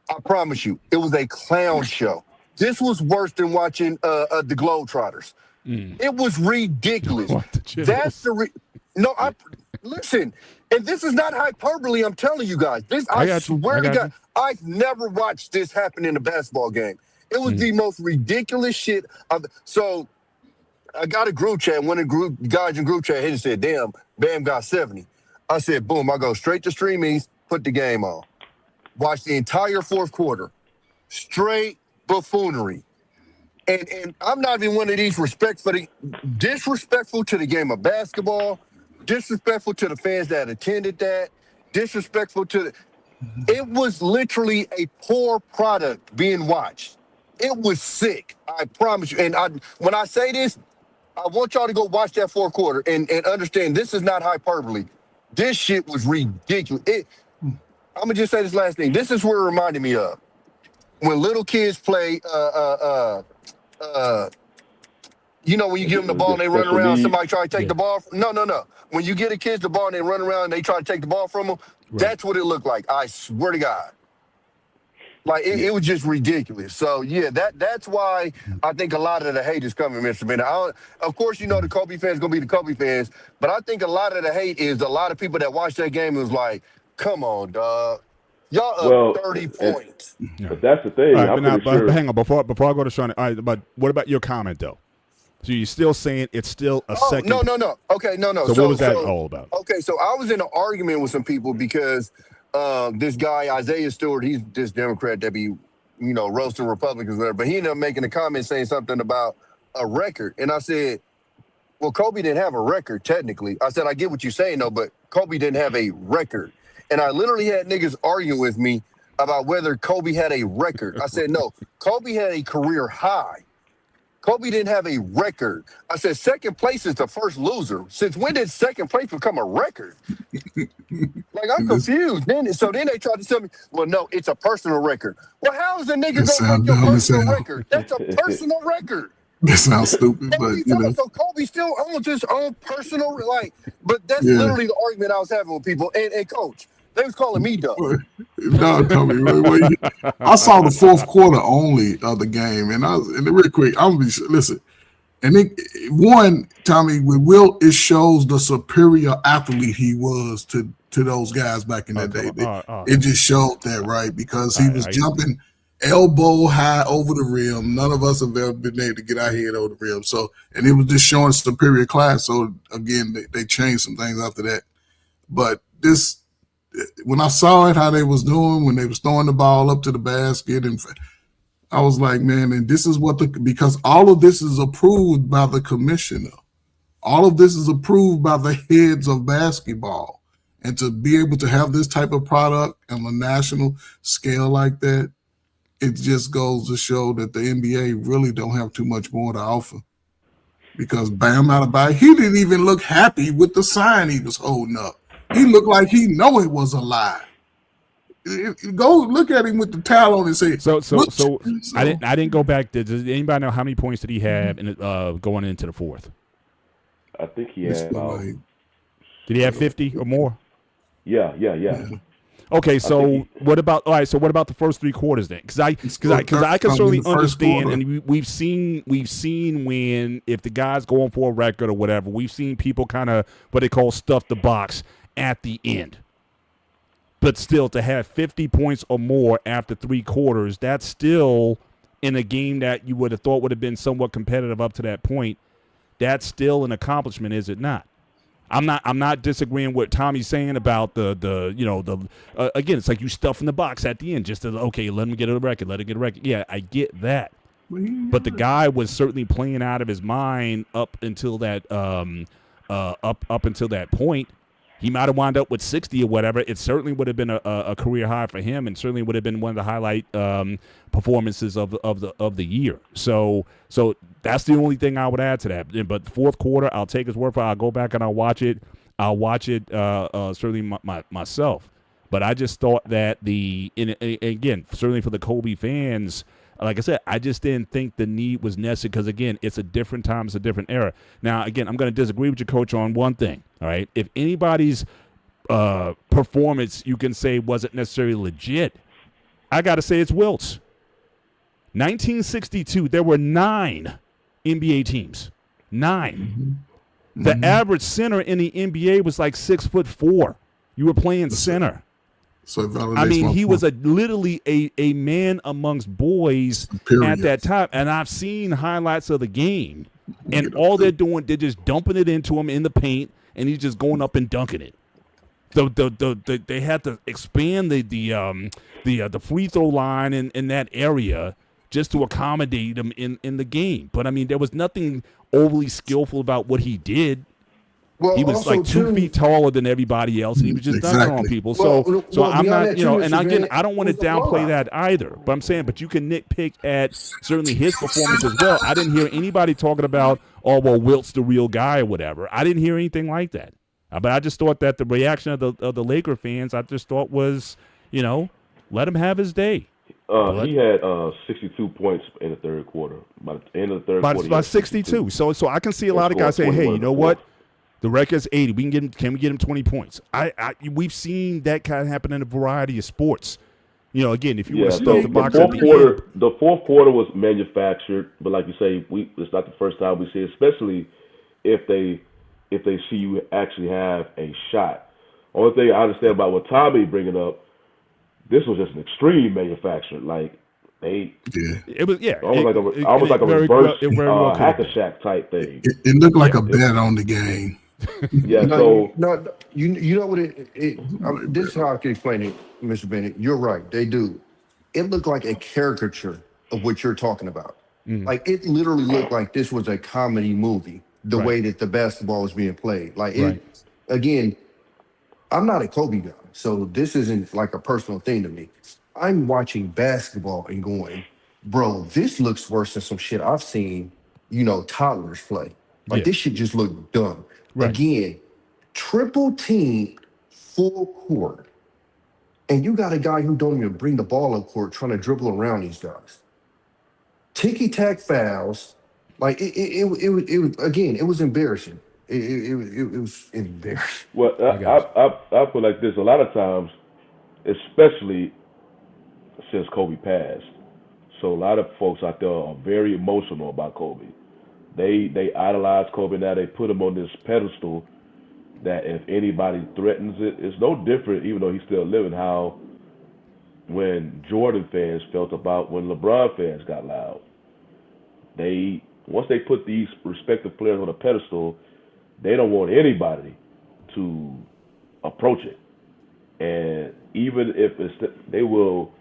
I promise you, it was a clown show. This was worse than watching the Globetrotters. It was ridiculous. That's the listen, and this is not hyperbole. I'm telling you guys. This I swear to God, I've never watched this happen in a basketball game. It was the most ridiculous shit. So I got a group chat. One of the guys in group chat hit and said, "Damn, Bam got 70." I said, "Boom!" I go straight to Streamies, put the game on, watch the entire fourth quarter, straight buffoonery. And I'm not even one of these disrespectful to the game of basketball, disrespectful to the fans that attended that, disrespectful to it was literally a poor product being watched. It was sick. I promise you. And when I say this, I want y'all to go watch that fourth quarter and understand this is not hyperbole. This shit was ridiculous. I'm gonna just say this last thing. This is what it reminded me of. When little kids play you know, when you give them the ball and they run around, somebody try to take the ball. No. When you get a kid the ball and they run around and they try to take the ball from them, that's what it looked like. I swear to God. Like, it was just ridiculous. So, yeah, that's why I think a lot of the hate is coming, Mr. Bennett. Of course, you know the Kobe fans going to be the Kobe fans, but I think a lot of the hate is a lot of people that watched that game was like, come on, dog. Y'all up 30 points. But that's the thing. Right, but hang on, before I go to Sean, all right, but what about your comment, though? So you're still saying it's still a second? No. Okay, no. So what was that all about? Okay, so I was in an argument with some people because this guy, Isaiah Stewart, he's this Democrat that be, roasting Republicans there, but he ended up making a comment saying something about a record. And I said, well, Kobe didn't have a record, technically. I said, I get what you're saying, though, but Kobe didn't have a record. And I literally had niggas arguing with me about whether Kobe had a record. I said, no, Kobe had a career high. Kobe didn't have a record. I said, second place is the first loser. Since when did second place become a record? Like, I'm confused. Then they tried to tell me, well, no, it's a personal record. Well, how is a nigga going to make your personal record? That's a personal record. That sounds stupid, but So Kobe still owns his own personal, but that's literally the argument I was having with people. And Coach, they was calling me dumb. No, Tommy, I saw the fourth quarter only of the game, and real quick, I'm gonna listen. And Tommy, with Wilt, it shows the superior athlete he was to those guys back in that day. It just showed that, right? Because he was jumping elbow high over the rim. None of us have ever been able to get our head over the rim. So, and it was just showing superior class. So again, they changed some things after that. But when I saw it, how they was doing, when they was throwing the ball up to the basket, and I was like, man, and this is because all of this is approved by the commissioner. All of this is approved by the heads of basketball. And to be able to have this type of product on a national scale like that, it just goes to show that the NBA really don't have too much more to offer. Because Bam Adebayo, he didn't even look happy with the sign he was holding up. He looked like he know it was a lie. Go look at him with the towel on and say. So I didn't go back. Does anybody know how many points did he have going into the fourth? I think he had about. Did he have 50 or more? Yeah. Okay, so what about the first 3 quarters then? Because I can certainly understand, and we've seen when if the guy's going for a record or whatever, we've seen people kind of what they call stuff the box at the end. But still, to have 50 points or more after 3 quarters, that's still in a game that you would have thought would have been somewhat competitive up to that point. That's still an accomplishment, is it not? I'm not disagreeing with Tommy's saying about the again, it's like you stuff in the box at the end just to, okay, let him get a record, let him get a record. Yeah, I get that. But the guy was certainly playing out of his mind up until that up until that point. He might have wound up with 60 or whatever. It certainly would have been a career high for him, and certainly would have been one of the highlight performances of the year. So that's the only thing I would add to that. But the fourth quarter, I'll take his word for it. I'll go back and I'll watch it. Certainly myself. But I just thought that again, certainly for the Kobe fans, like I said, I just didn't think the need was necessary because, again, it's a different time, it's a different era. Now, again, I'm going to disagree with your coach on one thing, all right? If anybody's performance you can say wasn't necessarily legit, I got to say it's Wilt's. 1962, there were 9 NBA teams. 9. Mm-hmm. The average center in the NBA was like 6'4". You were playing center. So I mean, he was literally a man amongst boys at that time. And I've seen highlights of the game, and all they're doing, they're just dumping it into him in the paint, and he's just going up and dunking it. They had to expand the free throw line in that area just to accommodate him in the game. But I mean, there was nothing overly skillful about what he did. Well, he was like 2 feet taller than everybody else, and he was just dunking on people. So I'm not, and again, I don't want to downplay that either. But I'm saying, but you can nitpick at certainly his performance as well. I didn't hear anybody talking about, oh, well, Wilt's the real guy or whatever. I didn't hear anything like that. But I just thought that the reaction of the Laker fans, I just thought was, let him have his day. He had 62 points in the third quarter. By the end of the third quarter, about 62. So I can see a lot of guys say, hey, you know what? The record's 80. Can we get him 20 points? We've seen that kind of happen in a variety of sports. Again, if you want to stuff the box at the end. The fourth quarter was manufactured, but like you say, it's not the first time we see it, especially if they see you actually have a shot. Only thing I understand about what Tommy bringing up, this was just an extreme manufactured. Like it was almost like a reverse hack-a-shack type thing. It looked like a bet on the game. You know what this is how I can explain it, Mr. Bennett. You're right, they do. It looked like a caricature of what you're talking about. Mm-hmm. Like it literally looked like this was a comedy movie, the way that the basketball was being played. Like again, I'm not a Kobe guy, so this isn't like a personal thing to me. I'm watching basketball and going, bro, this looks worse than some shit I've seen, toddlers play. Like this shit just looked dumb. Right. Again, triple team full court. And you got a guy who don't even bring the ball up court trying to dribble around these guys. Ticky-tack fouls. Like it was embarrassing. It was embarrassing. Well, I feel like this a lot of times, especially since Kobe passed. So a lot of folks out there are very emotional about Kobe. They idolize Kobe now. They put him on this pedestal that if anybody threatens it, it's no different, even though he's still living, how when Jordan fans felt about when LeBron fans got loud. Once they put these respective players on a pedestal, they don't want anybody to approach it. And even if they will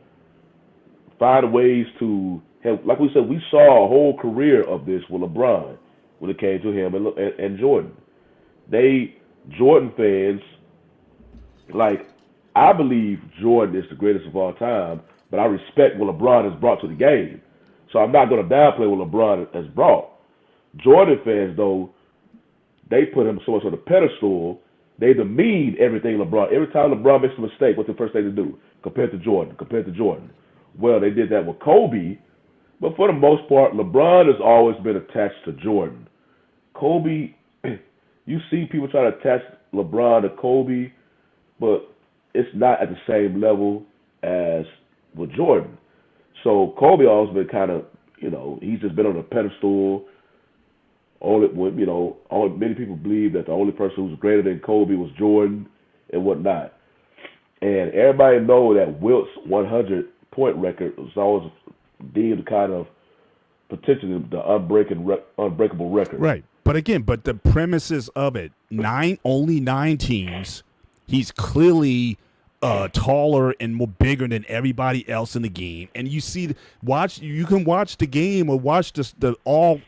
find ways to help. Like we said, we saw a whole career of this with LeBron when it came to him and Jordan. Jordan fans, like, I believe Jordan is the greatest of all time, but I respect what LeBron has brought to the game. So I'm not going to downplay what LeBron has brought. Jordan fans, though, they put him so much on the pedestal, they demean everything LeBron. Every time LeBron makes a mistake, what's the first thing to do? Compared to Jordan. Well, they did that with Kobe, but for the most part, LeBron has always been attached to Jordan. Kobe, you see people try to attach LeBron to Kobe, but it's not at the same level as with Jordan. So Kobe always been kind of, he's just been on a pedestal. Many people believe that the only person who was greater than Kobe was Jordan and whatnot. And everybody know that Wilt's 100-point record was always deemed kind of potentially the unbreakable record. Right. But again, the premises of it, only 9 teams. He's clearly taller and more bigger than everybody else in the game. And you can watch the game or watch the all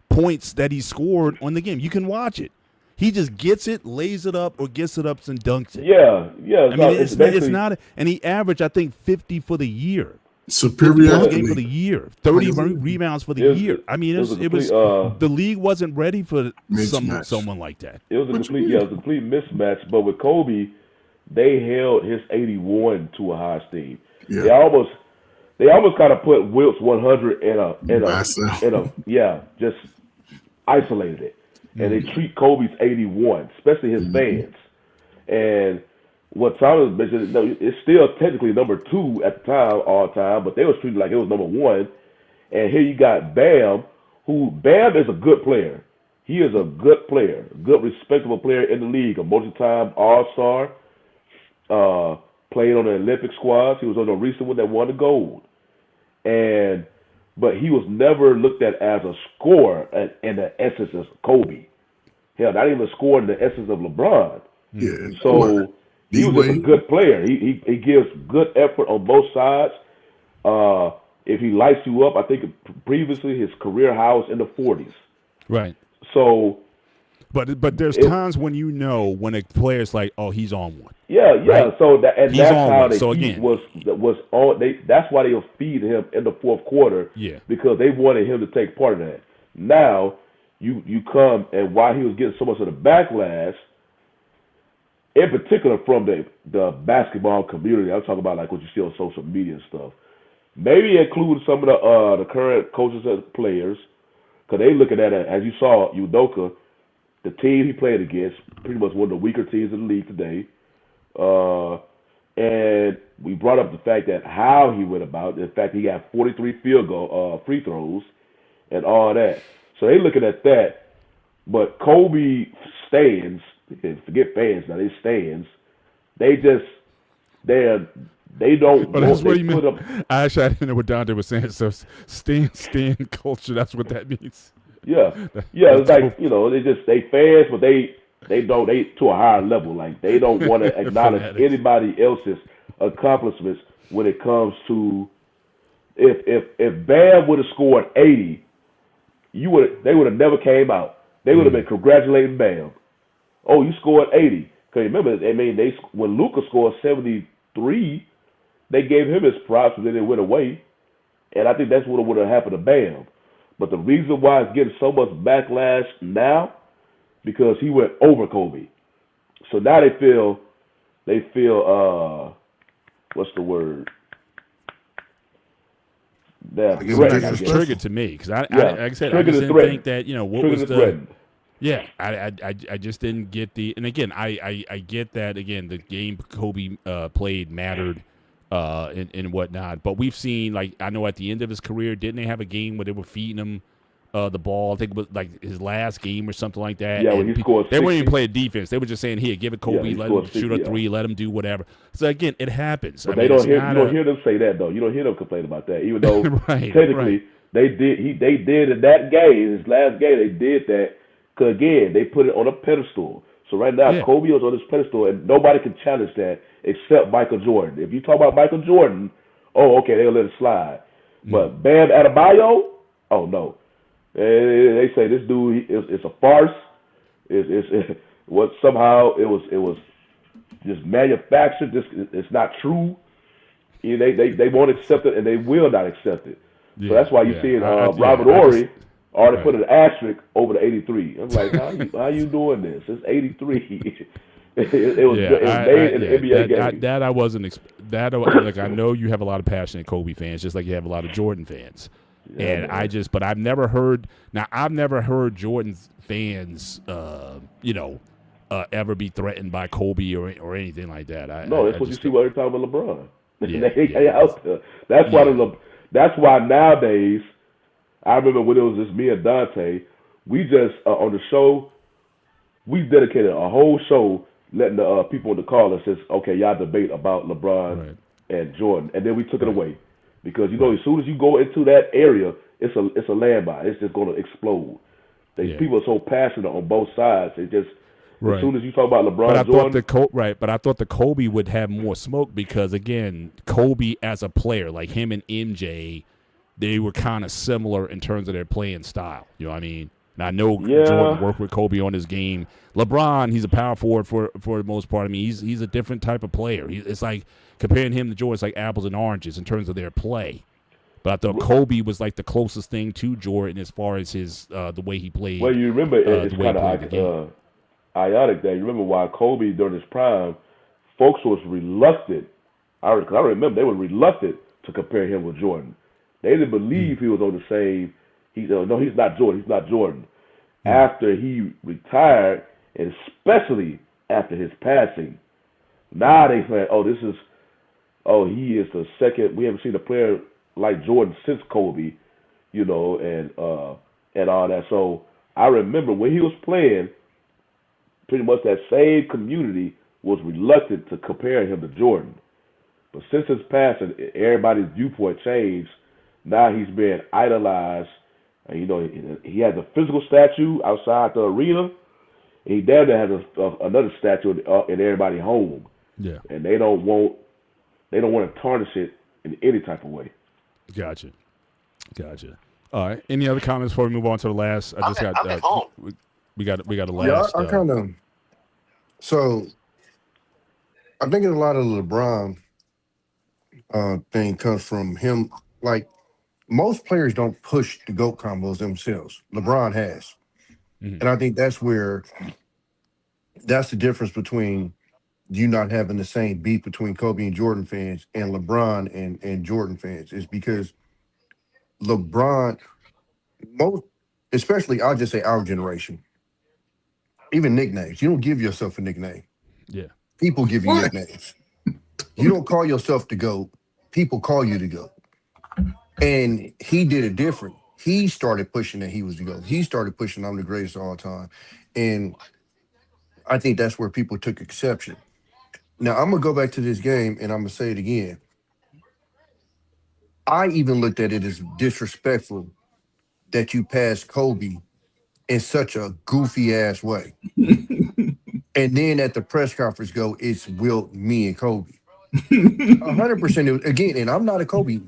points that he scored on the game. You can watch it. He just gets it, lays it up, or gets it up and dunks it. Yeah. I mean, it's not, and he averaged, I think, 50 for the year. Superiority game for the year, 30 rebounds for the year. I mean, it was the league wasn't ready for someone like that. It was a complete mismatch. But with Kobe, they held his 81 to a high esteem. Yeah. They almost kind of put Wilt's 100 just isolated it. And they treat Kobe's 81, especially his fans. And what Thomas mentioned, it's still technically number 2 at the time, all time, but they was treated like it was number 1. And here you got Bam, Bam is a good player. He is a good player, good, respectable player in the league, a multi-time All-Star, played on the Olympic squads. He was on the recent one that won the gold. But he was never looked at as a scorer in the essence of Kobe. Hell, not even a scorer in the essence of LeBron. Yeah. So he was just a good player. He gives good effort on both sides. If he lights you up, I think previously his career high was in the 40s. Right. So, but there's times when when a player's like, oh, he's on one. Yeah. Right? So that's how they so again, was on. That's why they were feeding him in the fourth quarter. Yeah. Because they wanted him to take part in that. Now you come, and while he was getting so much of the backlash, in particular from the basketball community, I'm talking about like what you see on social media and stuff. Maybe include some of the current coaches and players, because they looking at it, as you saw, Udoka, the team he played against, pretty much one of the weaker teams in the league today. And we brought up the fact that how he went about it. In fact, he got 43 free throws and all that. So they looking at that. But Kobe stands, forget fans now, they stands. They don't. But that's what you meant. Actually, I didn't know what Dante was saying. So stand culture. That's what that means. Yeah. It's like they fans, but they to a higher level. Like they don't want to acknowledge anybody else's accomplishments when it comes to if Bam would have scored 80, they would have never came out. They would have been congratulating Bam. Oh, you scored 80. Because remember, when Luka scored 73, they gave him his props, and then it went away. And I think that's what would have happened to Bam. But the reason why it's getting so much backlash now, because he went over Kobe. So now they feel what's the word? It's triggered to me because like I said, I just didn't think that what was the. Yeah, I just didn't get the, and again, I get that, again, the game Kobe played mattered and whatnot, but we've seen, like, I know at the end of his career, didn't they have a game where they were feeding him the ball? I think it was like his last game or something like that. Yeah, when he scored 60. They weren't even playing defense. They were just saying, here, give it Kobe, let him shoot a 3, let him do whatever. So, again, it happens. But you don't hear them say that, though. You don't hear them complain about that, even though technically they did in that game, his last game, they did that. Because, again, they put it on a pedestal. So right now, Kobe is on this pedestal, and nobody can challenge that except Michael Jordan. If you talk about Michael Jordan, okay, they'll let it slide. But Bam Adebayo, oh, no. They say this dude, it's a farce. Somehow it was just manufactured. It's not true. They won't accept it, and they will not accept it. So that's why you see Robert Horry already put an asterisk over the 83. I'm like, how you doing this? It's 83. it was made in the NBA game. That I wasn't. Like, I know you have a lot of passionate Kobe fans, just like you have a lot of Jordan fans. Yeah, and but I've never heard Jordan's fans, ever be threatened by Kobe or anything like that. That's what you see every time with LeBron. Yeah, they out there. That's why nowadays. I remember when it was just me and Dante. We just on the show. We dedicated a whole show letting the people in the call that says, "Okay, y'all debate about LeBron and Jordan," and then we took it away because as soon as you go into that area, it's a landmine. It's just going to explode. People are so passionate on both sides. They just as soon as you talk about LeBron, but I thought the Kobe would have more smoke because again, Kobe as a player, like him and MJ, they were kind of similar in terms of their playing style. You know what I mean? And I know Jordan worked with Kobe on his game. LeBron, he's a power forward for the most part. I mean, he's a different type of player. It's like comparing him to Jordan, it's like apples and oranges in terms of their play. But I thought Kobe was like the closest thing to Jordan as far as his the way he played. Well, you remember it's kind of ionic that you remember why Kobe during his prime, folks was reluctant. I remember they were reluctant to compare him with Jordan. They didn't believe he was on the same. He's not Jordan. He's not Jordan. After he retired, and especially after his passing, now they say, he is the second. We haven't seen a player like Jordan since Kobe, and all that. So I remember when he was playing, pretty much that same community was reluctant to compare him to Jordan. But since his passing, everybody's viewpoint changed. Now he's being idolized. And, he has a physical statue outside the arena. And he damn near has another statue in everybody's home. Yeah. And they don't want to tarnish it in any type of way. Gotcha. All right. Any other comments before we move on to the last? I just got we got the last. Yeah, I kind of. So, I think a lot of the LeBron thing comes from him. Like most players don't push the GOAT combos themselves. LeBron has, and I think that's the difference between you not having the same beat between Kobe and Jordan fans and LeBron and Jordan fans is because LeBron, especially I'll just say our generation, even nicknames. You don't give yourself a nickname. Yeah. People give you nicknames. You don't call yourself the GOAT. People call you the GOAT. And he did it different. He started pushing that he was the GOAT. He started pushing I'm the greatest of all time. And I think that's where people took exception. Now, I'm going to go back to this game, and I'm going to say it again. I even looked at it as disrespectful that you passed Kobe in such a goofy-ass way. And then at the press conference it's Wilt, me, and Kobe. 100%. Again, and I'm not a Kobe,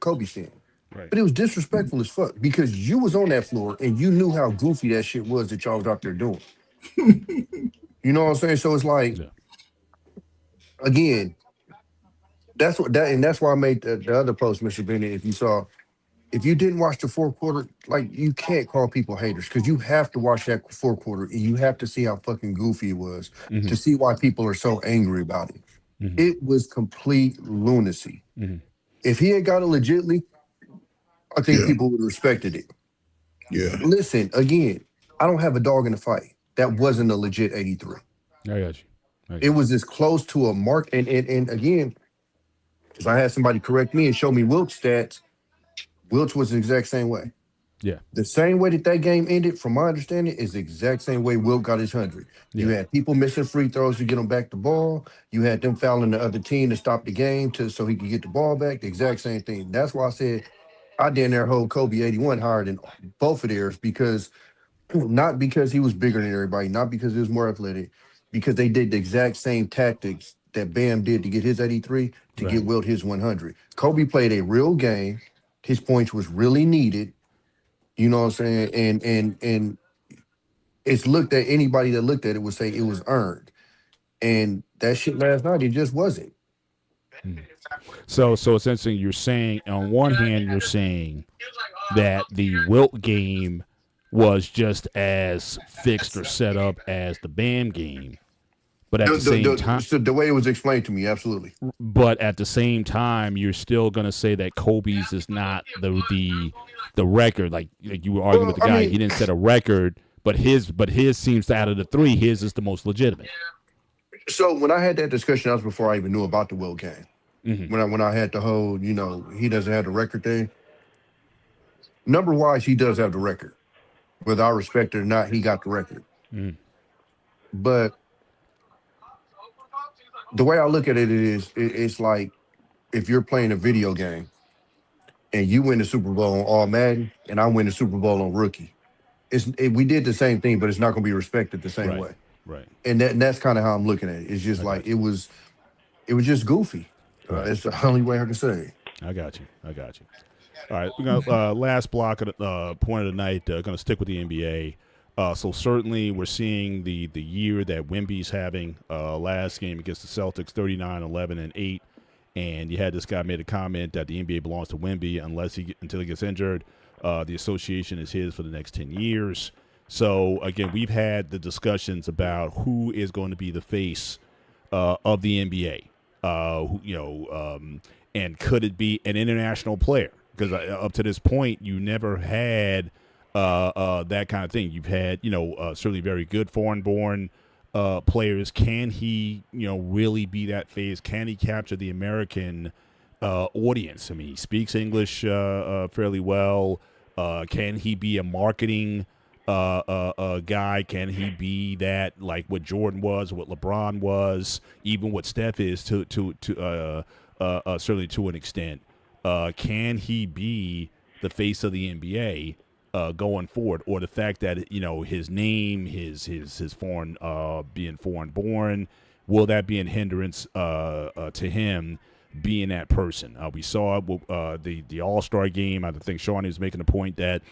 Kobe fan. Right. But it was disrespectful as fuck because you was on that floor and you knew how goofy that shit was that y'all was out there doing. You know what I'm saying? So it's like, again, that's why I made the other post, Mr. Bennett. If you didn't watch the fourth quarter, like you can't call people haters because you have to watch that fourth quarter and you have to see how fucking goofy it was to see why people are so angry about it. It was complete lunacy. If he had got it legitly, I think people would have respected it. Yeah. Listen, again, I don't have a dog in the fight. That wasn't a legit 83. I got you. It was as close to a mark. And again, if I had somebody correct me and show me Wilt's stats, Wilt's was the exact same way. Yeah. The same way that game ended, from my understanding, is the exact same way Wilt got his 100. You had people missing free throws to get them back the ball. You had them fouling the other team to stop the game so he could get the ball back. The exact same thing. That's why I said I didn't there hold Kobe 81 higher than both of theirs because not because he was bigger than everybody, not because he was more athletic, because they did the exact same tactics that Bam did to get his 83 to get Wilt his 100. Kobe played a real game. His points was really needed. You know what I'm saying? And it's looked at, anybody that looked at it would say it was earned. And that shit last night, it just wasn't. So essentially you're saying, on one hand, you're saying that the Wilt game was just as fixed or set up as the Bam game. But at the same time, so the way it was explained to me, absolutely. But at the same time, you're still going to say that Kobe's is not the record. Like you were arguing with the guy, he didn't set a record, But his seems to, out of the three, his is the most legitimate. So when I had that discussion, that was before I even knew about the Will game. When I had the whole, he doesn't have the record thing. Number wise, he does have the record. Whether I respect it or not, he got the record. But the way I look at it is, it's like if you're playing a video game and you win the Super Bowl on All Madden and I win the Super Bowl on Rookie. We did the same thing, but it's not going to be respected the same way. Right. And that's kind of how I'm looking at it. It's just like it was just goofy. Right. That's the only way I can say it. I got you. All right, we're gonna last block of the point of the night. Going to stick with the NBA. So certainly we're seeing the year that Wemby's having. Last game against the Celtics, 39, 11, and 8. And you had this guy made a comment that the NBA belongs to Wemby until he gets injured. The association is his for the next 10 years. So, again, we've had the discussions about who is going to be the face of the NBA. And could it be an international player? Because up to this point, you never had that kind of thing. You've had, certainly very good foreign-born players. Can he, really be that face? Can he capture the American audience? I mean, he speaks English fairly well. Can he be a marketing guy? Can he be that, like what Jordan was, what LeBron was, even what Steph is to certainly to an extent? Can he be the face of the NBA going forward, or the fact that his name, his foreign being foreign born, will that be a hindrance to him being that person? We saw the All-Star game. I think Shawnee was making a point that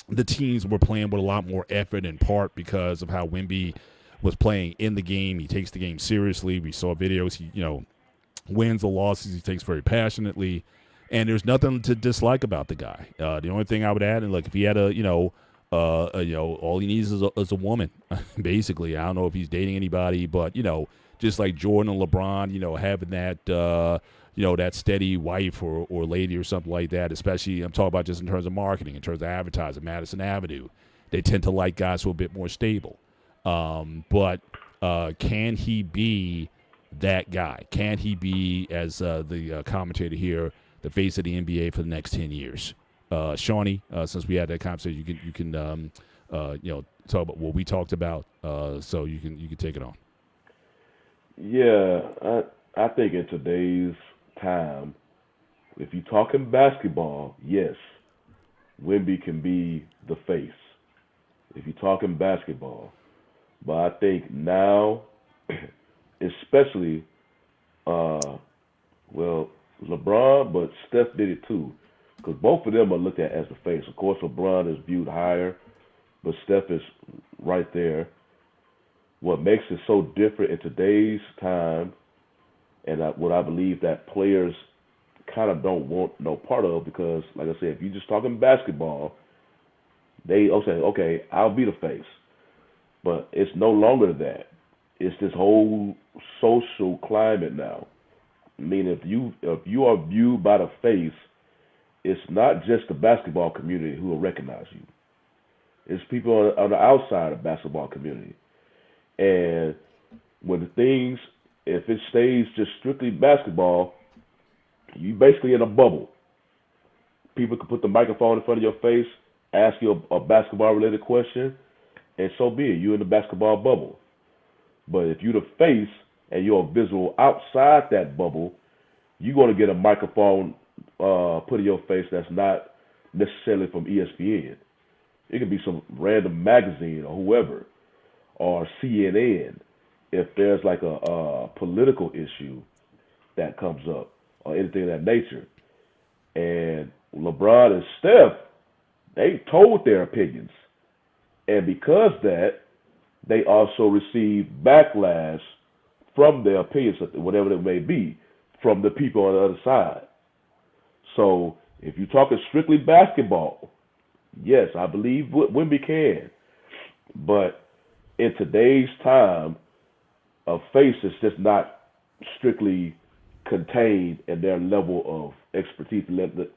the teams were playing with a lot more effort, in part because of how Wemby was playing in the game. He takes the game seriously. We saw videos. He wins or losses, he takes very passionately. And there's nothing to dislike about the guy. The only thing I would add, and look, if he had all he needs is a woman, basically. I don't know if he's dating anybody, but just like Jordan and LeBron, having that that steady wife or lady or something like that. Especially, I'm talking about just in terms of marketing, in terms of advertising. Madison Avenue, they tend to like guys who are a bit more stable. But can he be that guy? Can he be, as the commentator here, the face of the NBA for the next 10 years? Shawnee, since we had that conversation, you can talk about what we talked about. So you can take it on. Yeah, I think in today's time, if you're talking basketball, yes, Wemby can be the face. If you're talking basketball, but I think now, especially, LeBron, but Steph did it too, because both of them are looked at as the face. Of course, LeBron is viewed higher, but Steph is right there. What makes it so different in today's time, and what I believe that players kind of don't want no part of, because, like I said, if you're just talking basketball, they'll say, okay, I'll be the face. But it's no longer that. It's this whole social climate now. I mean, if you are viewed by the face, it's not just the basketball community who will recognize you. It's people on the outside of the basketball community. And when if it stays just strictly basketball, you basically in a bubble. People can put the microphone in front of your face, ask you a basketball-related question, and so be it. You're in the basketball bubble. But if you're the face and you're visible outside that bubble, you're going to get a microphone put in your face that's not necessarily from ESPN. It could be some random magazine or whoever, or CNN, if there's like a political issue that comes up or anything of that nature. And LeBron and Steph, they told their opinions. And because that, they also receive backlash from their opinions, whatever it may be, from the people on the other side. So if you're talking strictly basketball, yes, I believe Wemby can. But in today's time, a face is just not strictly contained in their level of expertise,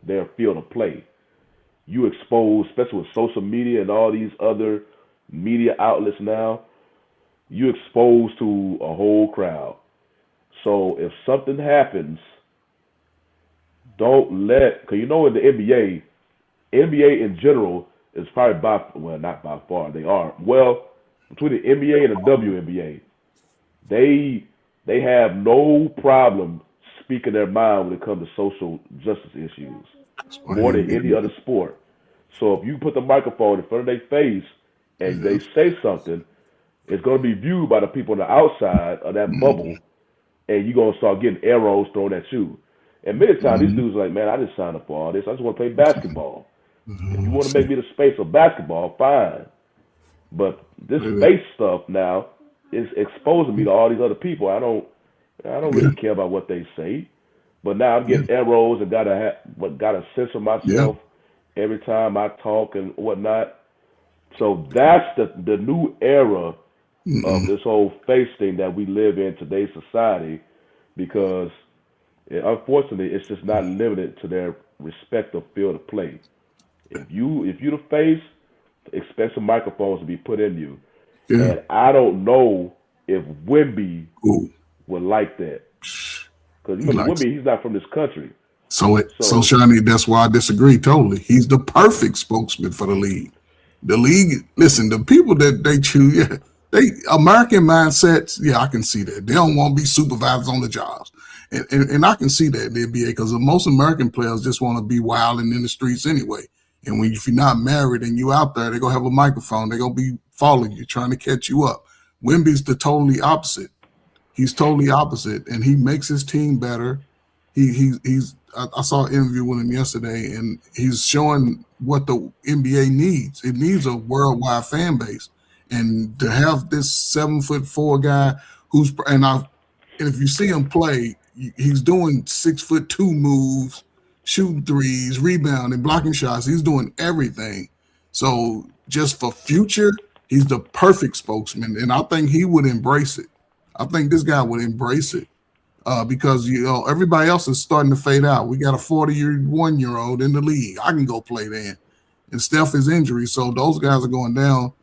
their field of play. You expose, especially with social media and all these other media outlets now, you're exposed to a whole crowd. So if something happens, don't let, because you know in the NBA in general is probably not by far, they are. Well, between the NBA and the WNBA, they have no problem speaking their mind when it comes to social justice issues, more than any other sport. So if you put the microphone in front of their face and they say something, it's going to be viewed by the people on the outside of that bubble, and you're going to start getting arrows thrown at you. And many times these dudes are like, man, I didn't sign up for all this. I just want to play basketball. If you want to make me the space of basketball, fine. But this space stuff now is exposing me to all these other people. I don't really care about what they say. But now I'm getting arrows and gotta censor myself every time I talk and whatnot. So that's the new era of this whole face thing that we live in today's society, because unfortunately it's just not limited to their respective field of play. If you the face, expect some microphones to be put in you. And I don't know if Wemby would like that, because Wemby, he's not from this country. So Shani, that's why I disagree totally. He's the perfect spokesman for the league. The league, listen, the people that they choose, they American mindsets. Yeah, I can see that. They don't want to be supervisors on the jobs, and I can see that in the NBA, because most American players just want to be wilding in the streets anyway. And if you're not married and you out there, they're gonna have a microphone. They're gonna be following you, trying to catch you up. Wemby's the totally opposite. He's totally opposite, and he makes his team better. I saw an interview with him yesterday, and he's showing what the NBA needs. It needs a worldwide fan base, and to have this 7'4" guy and if you see him play, he's doing 6'2" moves, shooting threes, rebounding, blocking shots. He's doing everything. So just for future, he's the perfect spokesman, and I think he would embrace it. I think this guy would embrace it. Because everybody else is starting to fade out. We got a 41-year-old in the league. I can go play then. And Steph is injured, so those guys are going down.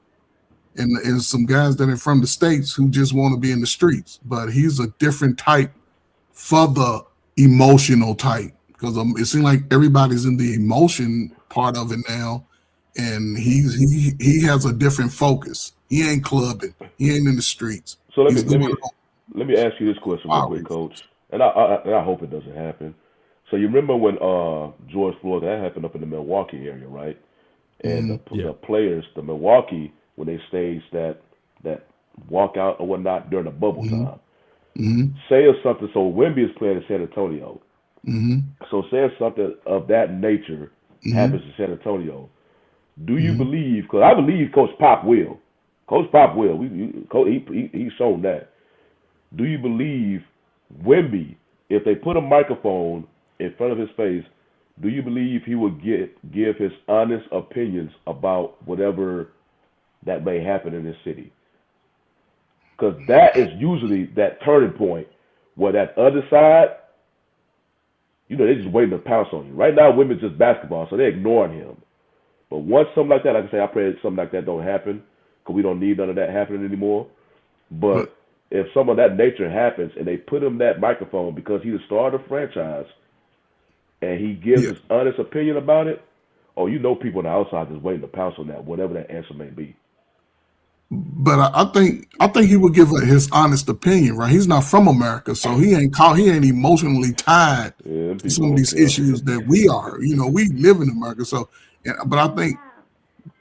And some guys that are from the States who just want to be in the streets. But he's a different type for the emotional type, because it seems like everybody's in the emotion part of it now, and he has a different focus. He ain't clubbing. He ain't in the streets. So let me ask you this question real quick, Coach, and I hope it doesn't happen. So you remember when George Floyd, that happened up in the Milwaukee area, right? And the players, the Milwaukee, when they staged that walkout or whatnot during the bubble time, say if something. So Wemby is playing in San Antonio. So say if something of that nature happens in San Antonio, do you believe? Because I believe Coach Pop will. Coach Pop will. He's shown that. Do you believe Wemby, if they put a microphone in front of his face, do you believe he would give his honest opinions about whatever that may happen in his city? Because that is usually that turning point where that other side, they're just waiting to pounce on you. Right now, Wemby's just basketball, so they're ignoring him. But once something like that, like I say, I pray something like that don't happen, because we don't need none of that happening anymore. But if some of that nature happens and they put him that microphone because he's the star of the franchise and he gives his honest opinion about it, people on the outside just waiting to pounce on that, whatever that answer may be. But I think he would give his honest opinion, right? He's not from America, so he ain't emotionally tied to some of these issues that we are. We live in America, so. But I think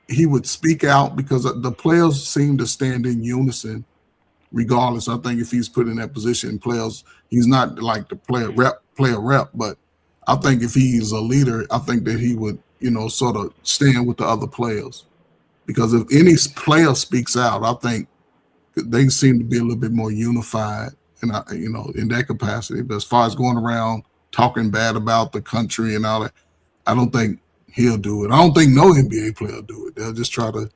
he would speak out, because the players seem to stand in unison. Regardless, I think if he's put in that position, he's not like the player rep, but I think if he's a leader, I think that he would, sort of stand with the other players. Because if any player speaks out, I think they seem to be a little bit more unified, and in that capacity. But as far as going around talking bad about the country and all that, I don't think he'll do it. I don't think no NBA player will do it. They'll just try to,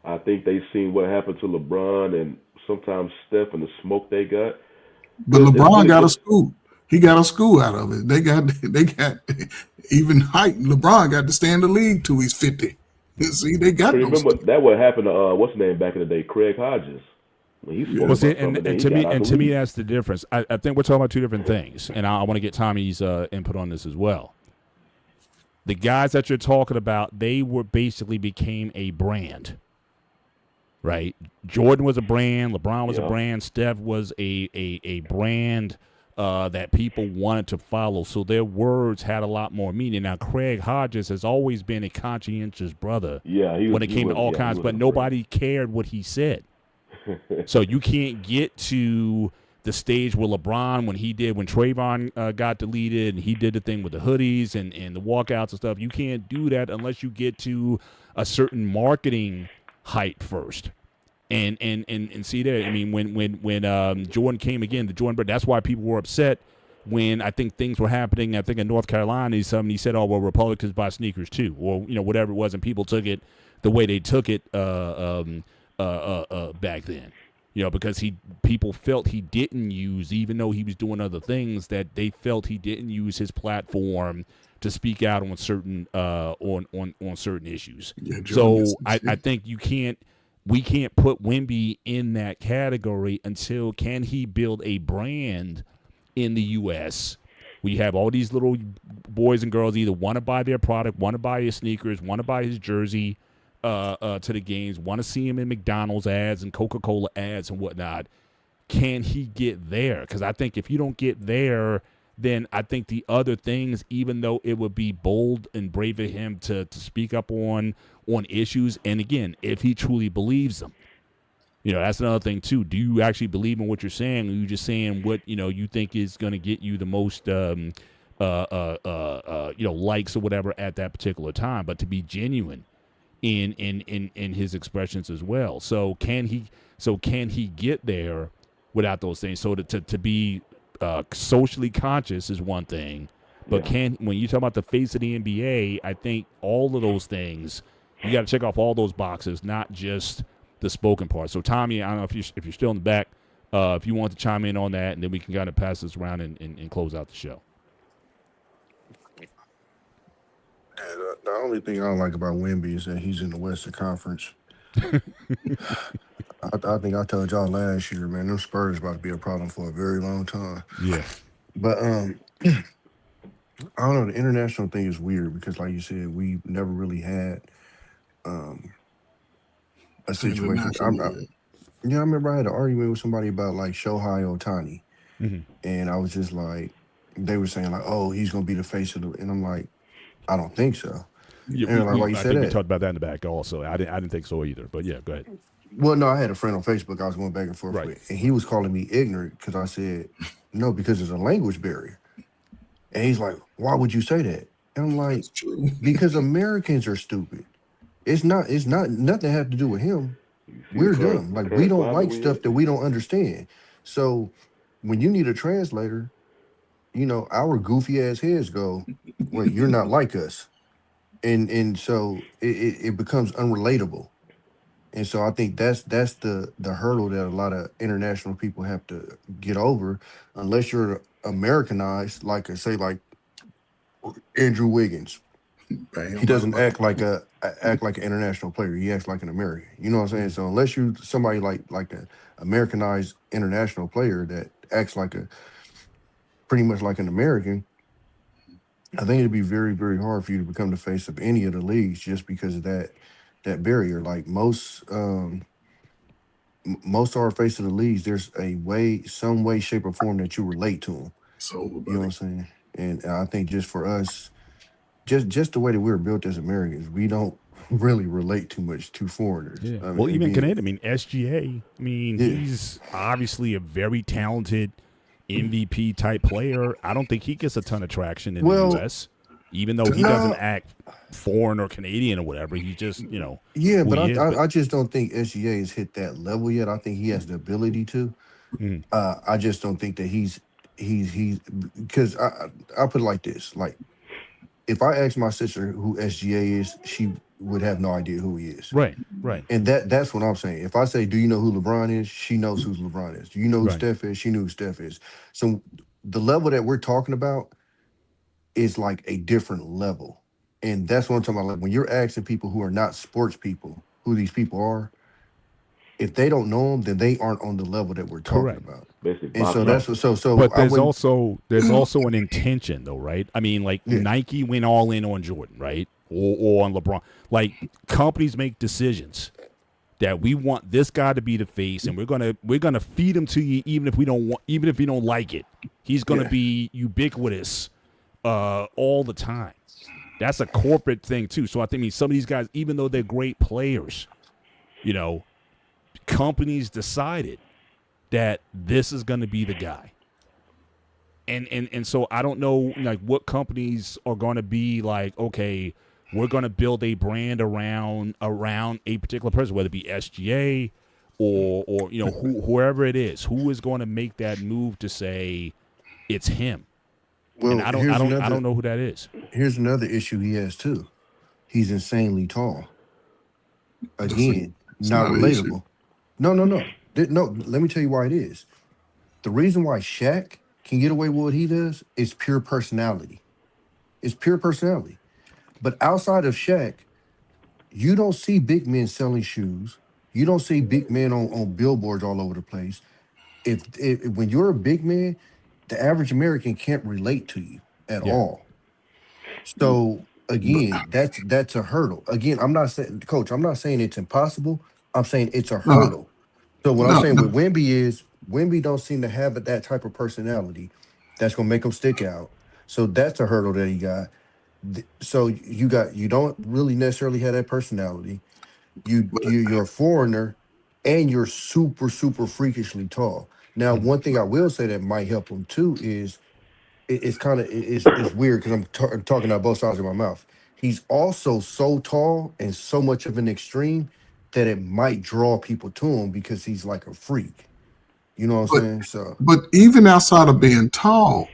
I think they've seen what happened to LeBron and sometimes Steph and the smoke they got. But LeBron got a school. He got a school out of it. They got even height. LeBron got to stay in the league till he's 50. See, they got those. Remember that what happened to what's his name back in the day, Craig Hodges. When he spoke Well, about see, something, then and he to got me, out and the to me, league. that's the difference. I think we're talking about two different things, and I want to get Tommy's input on this as well. The guys that you're talking about, they were basically became a brand, right? Jordan was a brand, LeBron was a brand, Steph was a brand that people wanted to follow. So their words had a lot more meaning. Now, Craig Hodges has always been a conscientious brother when it came to all kinds, but nobody cared what he said. So you can't get to the stage where LeBron, when Trayvon got deleted and he did the thing with the hoodies and the walkouts and stuff, you can't do that unless you get to a certain marketing height first. And see there, I mean, when Jordan came again, the Jordan, that's why people were upset when I think things were happening. I think in North Carolina, he said, "Oh well, Republicans buy sneakers too," or whatever it was, and people took it the way they took it back then. Because people felt he didn't use, even though he was doing other things, that they felt he didn't use his platform to speak out on certain on certain issues. Yeah, so I think we can't put Wemby in that category until can he build a brand in the U.S. We have all these little boys and girls either want to buy their product, want to buy his sneakers, want to buy his jersey to the games, want to see him in McDonald's ads and Coca-Cola ads and whatnot. Can he get there? Because I think if you don't get there, then I think the other things, even though it would be bold and brave of him to speak up on issues, and again, if he truly believes them, that's another thing too. Do you actually believe in what you're saying, or are you just saying what you think is going to get you the most likes or whatever at that particular time? But to be genuine in his expressions as well. So can he get there without those things? So to be socially conscious is one thing, but when you talk about the face of the NBA, I think all of those things, you got to check off all those boxes, not just the spoken part. So Tommy, I don't know if you're still in the back, if you want to chime in on that, and then we can kind of pass this around and close out the show. Yeah, the only thing I don't like about Wemby is that he's in the Western Conference. I think I told y'all last year, man, them Spurs about to be a problem for a very long time. Yeah. But I don't know, the international thing is weird because, like you said, we never really had a situation. I remember I had an argument with somebody about like Shohei Ohtani. And I was just like, they were saying like, oh, he's going to be the face of the, and I'm like, I don't think so. Yeah, I think we talked about that in the back also. I didn't think so either, but yeah, go ahead. Well, no, I had a friend on Facebook I was going back and forth with, and he was calling me ignorant because I said, no, because there's a language barrier. And he's like, why would you say that? And I'm like, because Americans are stupid. It's not nothing have to do with him. We're dumb. Like, we don't like stuff that we don't understand. So when you need a translator, our goofy ass heads go, wait, you're not like us. And so it becomes unrelatable. And so I think that's the hurdle that a lot of international people have to get over, unless you're Americanized, like Andrew Wiggins. He doesn't act like an international player. He acts like an American. You know what I'm saying? So unless you somebody like an Americanized international player that acts like pretty much like an American, I think it'd be very, very hard for you to become the face of any of the leagues just because of that barrier. Like most of our face of the leagues, there's some way, shape, or form that you relate to them. So, you know what I'm saying? And I think just for us, just the way that we're built as Americans, we don't really relate too much to foreigners. Yeah. Well, even Canadian, SGA, he's obviously a very talented MVP type player. I don't think he gets a ton of traction in the U.S., even though he doesn't act foreign or Canadian or whatever. He just, Yeah, but I just don't think SGA has hit that level yet. I think he has the ability to. I just don't think that he's because I put it like this. Like, if I asked my sister who SGA is, she would have no idea who he is. Right. And that's what I'm saying. If I say, do you know who LeBron is? She knows who LeBron is. Do you know who Steph is? She knew who Steph is. So the level that we're talking about is like a different level. And that's what I'm talking about. Like when you're asking people who are not sports people who these people are, if they don't know them, then they aren't on the level that we're talking Correct. about. Basically, And so box that's office. what, so But I there's wouldn't. also an intention though, right? I mean, like Yeah. Nike went all in on Jordan, right? Or on LeBron. Like companies make decisions that we want this guy to be the face, and we're gonna feed him to you even if you don't like it. He's gonna Yeah. be ubiquitous all the time. That's a corporate thing too. So I think some of these guys, even though they're great players, you know, companies decided that this is going to be the guy. And so I don't know like what companies are going to be like, okay, we're going to build a brand around a particular person, whether it be SGA or you know whoever it is, who is going to make that move to say it's him. Well, And I don't know who that is. Here's another issue he has too. He's insanely tall. Again, It's not not an issue. relatable. No. No, let me tell you why it is. The reason why Shaq can get away with what he does is pure personality. It's pure personality. But outside of Shaq, you don't see big men selling shoes. You don't see big men on billboards all over the place. If when you're a big man, the average American can't relate to you at Yeah. all. So again, that's a hurdle. Again, I'm not saying, Coach, I'm not saying it's impossible. I'm saying it's a No, hurdle. So what I'm saying no. with Wemby is Wemby don't seem to have that type of personality that's gonna make him stick out. So that's a hurdle that he got. So you don't really necessarily have that personality. You're a foreigner, and you're super freakishly tall. Now, one thing I will say that might help him too is it's weird because I'm talking out both sides of my mouth. He's also so tall and so much of an extreme that it might draw people to him because he's like a freak. You know what I'm saying? So, But even outside of being tall,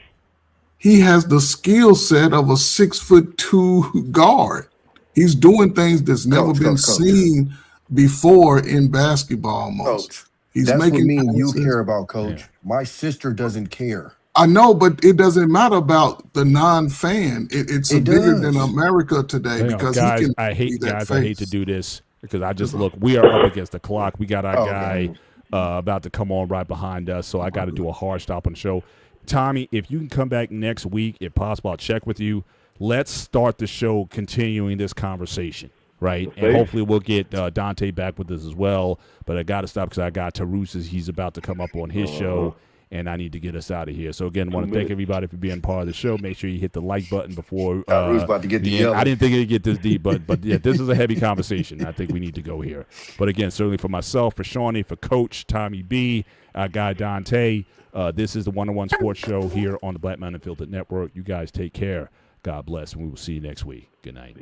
he has the skill set of a 6'2" guard. He's doing things that's never been Coach. seen before in basketball. Almost, Coach, he's that's what making me and you passes. care about, Coach. Yeah. My sister doesn't care. I know, but it doesn't matter about the non-fan. It's It bigger than does. America today You know, because guys, he can I be hate that I hate to face. do this because I just look. We are up against the clock. We got our Oh, guy God. about to come on right behind us, so I got to do a hard stop on the show. Tommy, if you can come back next week, if possible, I'll check with you. Let's start the show continuing this conversation, right? And hopefully we'll get Dante back with us as well. But I got to stop because I got Tarus's. He's about to come up on his show, and I need to get us out of here. So, again, want to thank everybody for being part of the show. Make sure you hit the like button before Who's about to get the yellow? I didn't think it'd get this deep, but yeah, this is a heavy conversation. I think we need to go here. But, again, certainly for myself, for Shawnee, for Coach Tommy B, our guy Dante, this is the One-on-One Sports Show here on the Black Man Unfiltered Network. You guys take care. God bless, and we will see you next week. Good night.